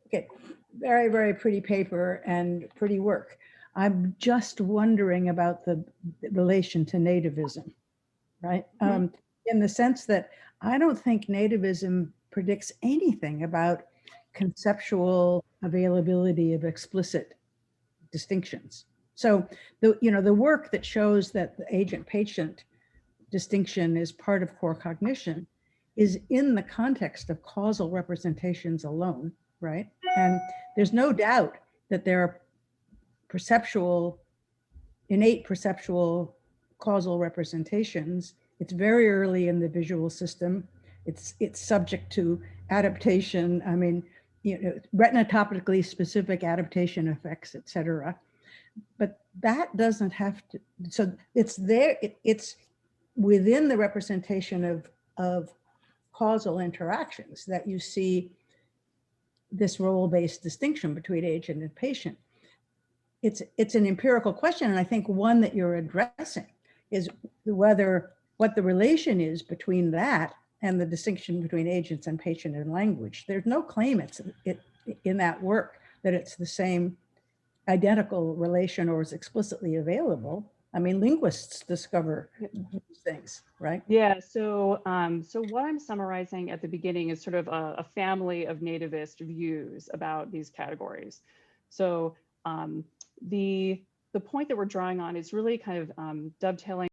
Okay, very, very pretty paper and pretty work. I'm just wondering about the relation to nativism, right? In the sense that I don't think nativism predicts anything about conceptual availability of explicit distinctions. So the work that shows that the agent-patient distinction is part of core cognition is in the context of causal representations alone, right? And there's no doubt that there are innate perceptual causal representations. It's very early in the visual system. It's subject to adaptation. I mean, retinotopically specific adaptation effects, et cetera. But that doesn't have to, so it's there, it's within the representation of causal interactions that you see this role-based distinction between agent and patient. It's an empirical question, and I think one that you're addressing is what the relation is between that and the distinction between agents and patient in language. There's no claim in that work that it's the same identical relation or is explicitly available. I mean, linguists discover these things, right? Yeah, so what I'm summarizing at the beginning is sort of a family of nativist views about these categories. So the point that we're drawing on is really kind of dovetailing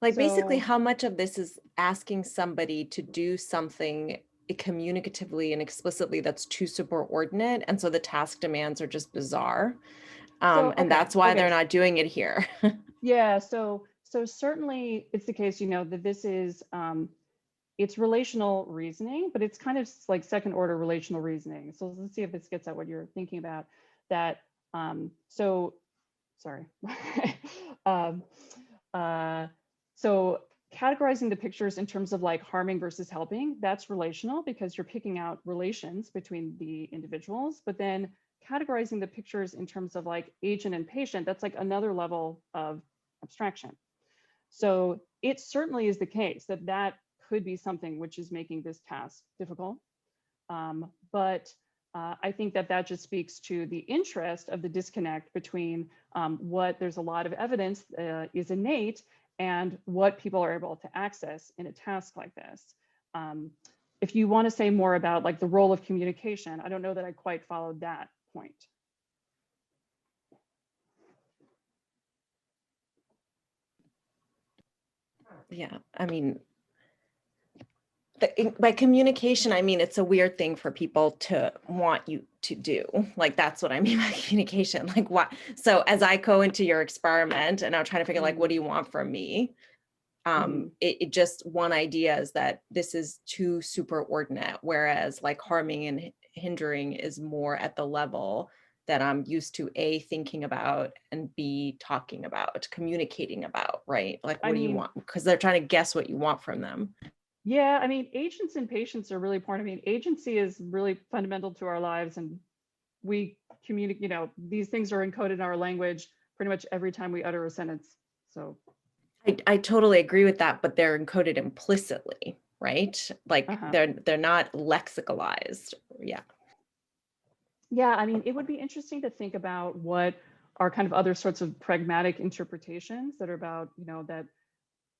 Like basically So- how much of this is asking somebody to do something communicatively and explicitly that's too superordinate, and so the task demands are just bizarre. And okay, that's why okay. they're not doing it here. Yeah, so certainly it's the case, that this is it's relational reasoning, but it's kind of like second order relational reasoning. So let's see if this gets at what you're thinking about. That so sorry. So categorizing the pictures in terms of like harming versus helping, that's relational because you're picking out relations between the individuals, but then categorizing the pictures in terms of like agent and patient, that's like another level of abstraction. So it certainly is the case that that could be something which is making this task difficult. But I think that that just speaks to the interest of the disconnect between what there's a lot of evidence is innate and what people are able to access in a task like this. If you want to say more about like the role of communication, I don't know that I quite followed that point. Yeah, I mean, by communication, I mean, it's a weird thing for people to want you to do. Like, that's what I mean by communication. Like, what? So as I go into your experiment and I'm trying to figure like, what do you want from me? It just, one idea is that this is too superordinate, whereas like harming and hindering is more at the level that I'm used to A, thinking about, and B, talking about, communicating about, right? Like, what do you want? Because they're trying to guess what you want from them. Yeah, I mean, agents and patients are really important. I mean, agency is really fundamental to our lives, and we communicate, these things are encoded in our language pretty much every time we utter a sentence. So I totally agree with that, but they're encoded implicitly, right? Like they're not lexicalized. Yeah. Yeah, I mean, it would be interesting to think about what are kind of other sorts of pragmatic interpretations that are about, that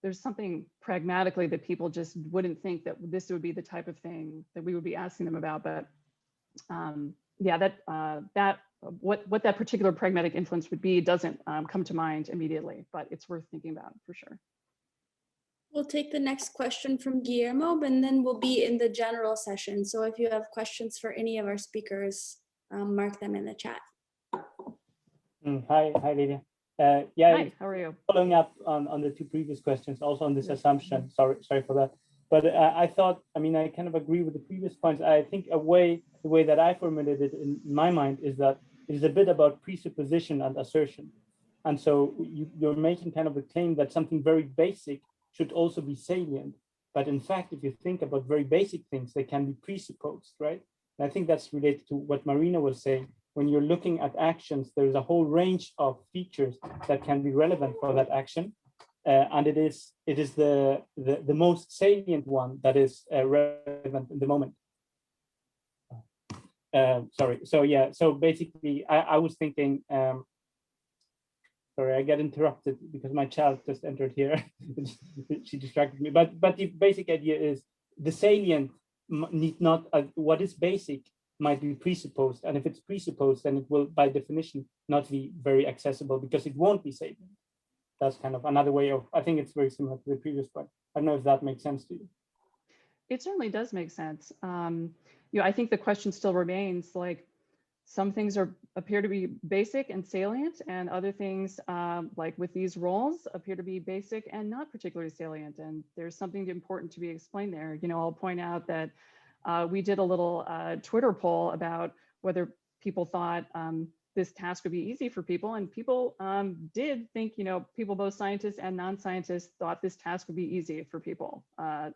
there's something pragmatically that people just wouldn't think that this would be the type of thing that we would be asking them about. But yeah, what that particular pragmatic influence would be doesn't come to mind immediately, but it's worth thinking about for sure. We'll take the next question from Guillermo, and then we'll be in the general session. So if you have questions for any of our speakers, mark them in the chat. Hi, Lydia. Yeah, hi, how are you? Following up on the two previous questions, also on this assumption. Sorry for that. But I thought, I mean, I kind of agree with the previous points. I think the way that I formulated it in my mind is that it is a bit about presupposition and assertion. And so you're making kind of a claim that something very basic should also be salient. But in fact, if you think about very basic things, they can be presupposed, right? And I think that's related to what Marina was saying. When you're looking at actions, there's a whole range of features that can be relevant for that action. And it is the most salient one that is relevant in the moment. Sorry. So yeah. So basically, I was thinking. Sorry, I got interrupted because my child just entered here. She distracted me. But the basic idea is the salient need not. What is basic might be presupposed, and if it's presupposed, then it will, by definition, not be very accessible because it won't be salient. That's kind of another way of. I think it's very similar to the previous point. I don't know if that makes sense to you. It certainly does make sense. I think the question still remains, like, some things appear to be basic and salient, and other things, like with these roles, appear to be basic and not particularly salient. And there's something important to be explained there. I'll point out that we did a little Twitter poll about whether people thought this task would be easy for people, and people did think, people, both scientists and non-scientists, thought this task would be easy for people.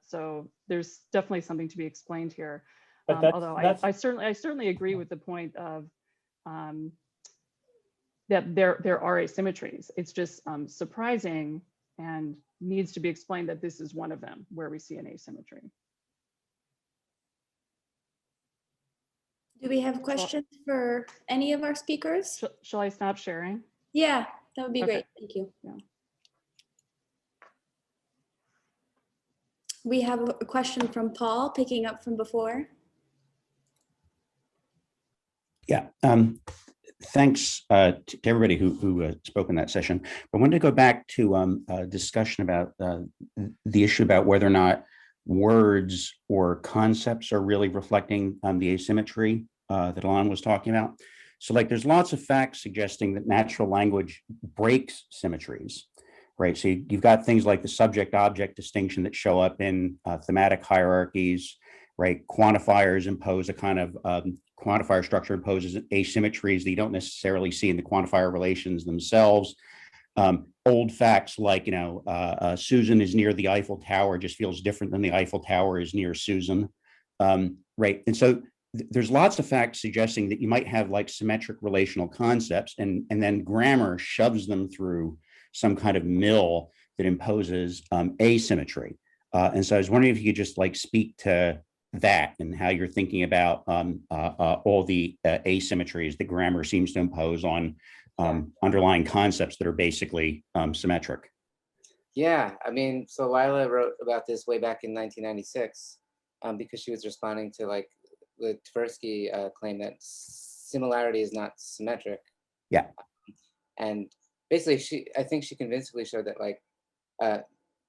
So there's definitely something to be explained here. Although I certainly agree with the point of that there are asymmetries. It's just surprising and needs to be explained that this is one of them where we see an asymmetry. Do we have questions for any of our speakers? Shall I stop sharing? Yeah, that would be Okay. great. Thank you. Yeah. We have a question from Paul, picking up from before. Yeah, thanks to everybody who spoke in that session. I wanted to go back to a discussion about the issue about whether or not words or concepts are really reflecting the asymmetry that Alon was talking about. So like there's lots of facts suggesting that natural language breaks symmetries, right? So you've got things like the subject-object distinction that show up in thematic hierarchies, right? Quantifiers impose a kind of quantifier structure imposes asymmetries that you don't necessarily see in the quantifier relations themselves. Old facts like, you know, Susan is near the Eiffel Tower just feels different than the Eiffel Tower is near Susan, right? And so there's lots of facts suggesting that you might have like symmetric relational concepts, and then grammar shoves them through some kind of mill that imposes asymmetry. And so I was wondering if you could just like speak to that and how you're thinking about all the asymmetries that grammar seems to impose on underlying concepts that are basically symmetric. Yeah, I mean, so Lila wrote about this way back in 1996 because she was responding to like the Tversky claim that similarity is not symmetric. Yeah. And basically, I think she convincingly showed that like,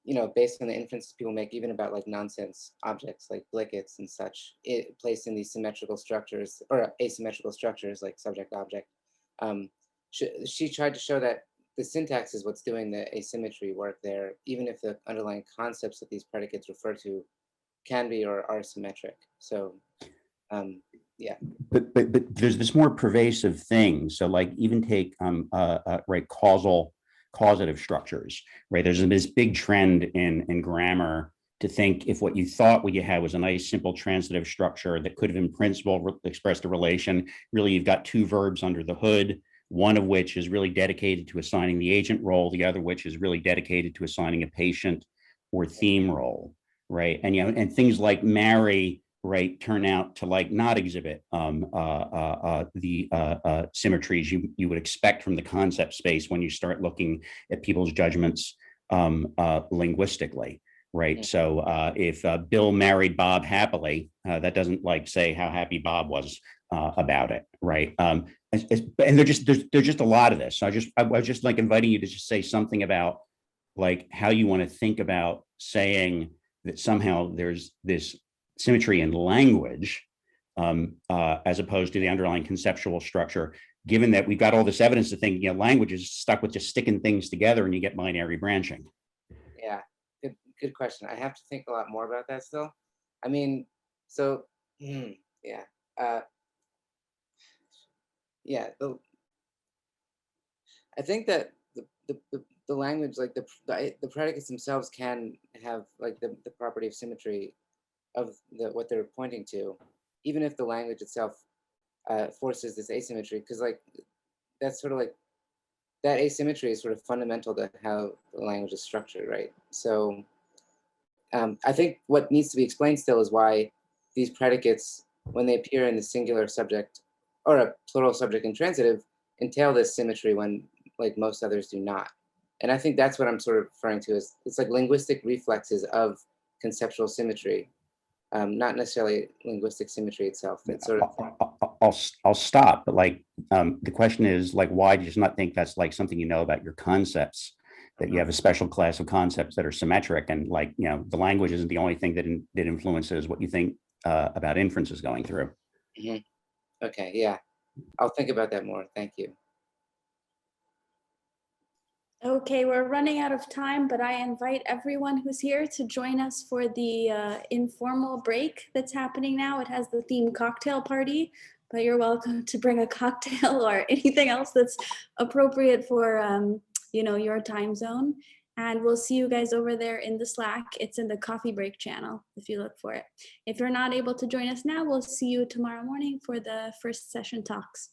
you know, based on the inferences people make even about like nonsense objects like blickets and such, it placed in these symmetrical structures or asymmetrical structures like subject-object. She tried to show that the syntax is what's doing the asymmetry work there, even if the underlying concepts that these predicates refer to can be or are symmetric. So, yeah. But there's this more pervasive thing. So like even take right causative structures, right? There's this big trend in grammar to think if what you had was a nice simple transitive structure that could have in principle expressed a relation, really you've got two verbs under the hood, one of which is really dedicated to assigning the agent role, the other which is really dedicated to assigning a patient or theme role, right? And you know, and things like marry, right, turn out to like not exhibit the symmetries you would expect from the concept space when you start looking at people's judgments linguistically, right? So if Bill married Bob happily, that doesn't like say how happy Bob was about it, right? And there's just a lot of this. So I was just like inviting you to just say something about like how you want to think about saying that somehow there's this symmetry in language as opposed to the underlying conceptual structure, given that we've got all this evidence to think, you know, language is stuck with just sticking things together and you get binary branching. Yeah, good question. I have to think a lot more about that still. I mean, so, yeah. Yeah, I think that the language, like the predicates themselves can have like the property of symmetry of what they're pointing to, even if the language itself forces this asymmetry, because like that's sort of like that asymmetry is sort of fundamental to how the language is structured, right? So I think what needs to be explained still is why these predicates, when they appear in the singular subject or a plural subject intransitive, entail this symmetry when like most others do not. And I think that's what I'm sort of referring to as it's like linguistic reflexes of conceptual symmetry, not necessarily linguistic symmetry itself. It's sort of. I'll stop, but like the question is like, why do you just not think that's like something you know about your concepts? That you have a special class of concepts that are symmetric, and like, you know, the language isn't the only thing that influences what you think about inferences going through. Mm-hmm. Okay, yeah, I'll think about that more. Thank you. Okay, we're running out of time, but I invite everyone who's here to join us for the informal break that's happening now. It has the theme cocktail party, but you're welcome to bring a cocktail or anything else that's appropriate for you know, your time zone. And we'll see you guys over there in the Slack. It's in the coffee break channel if you look for it. If you're not able to join us now, we'll see you tomorrow morning for the first session talks.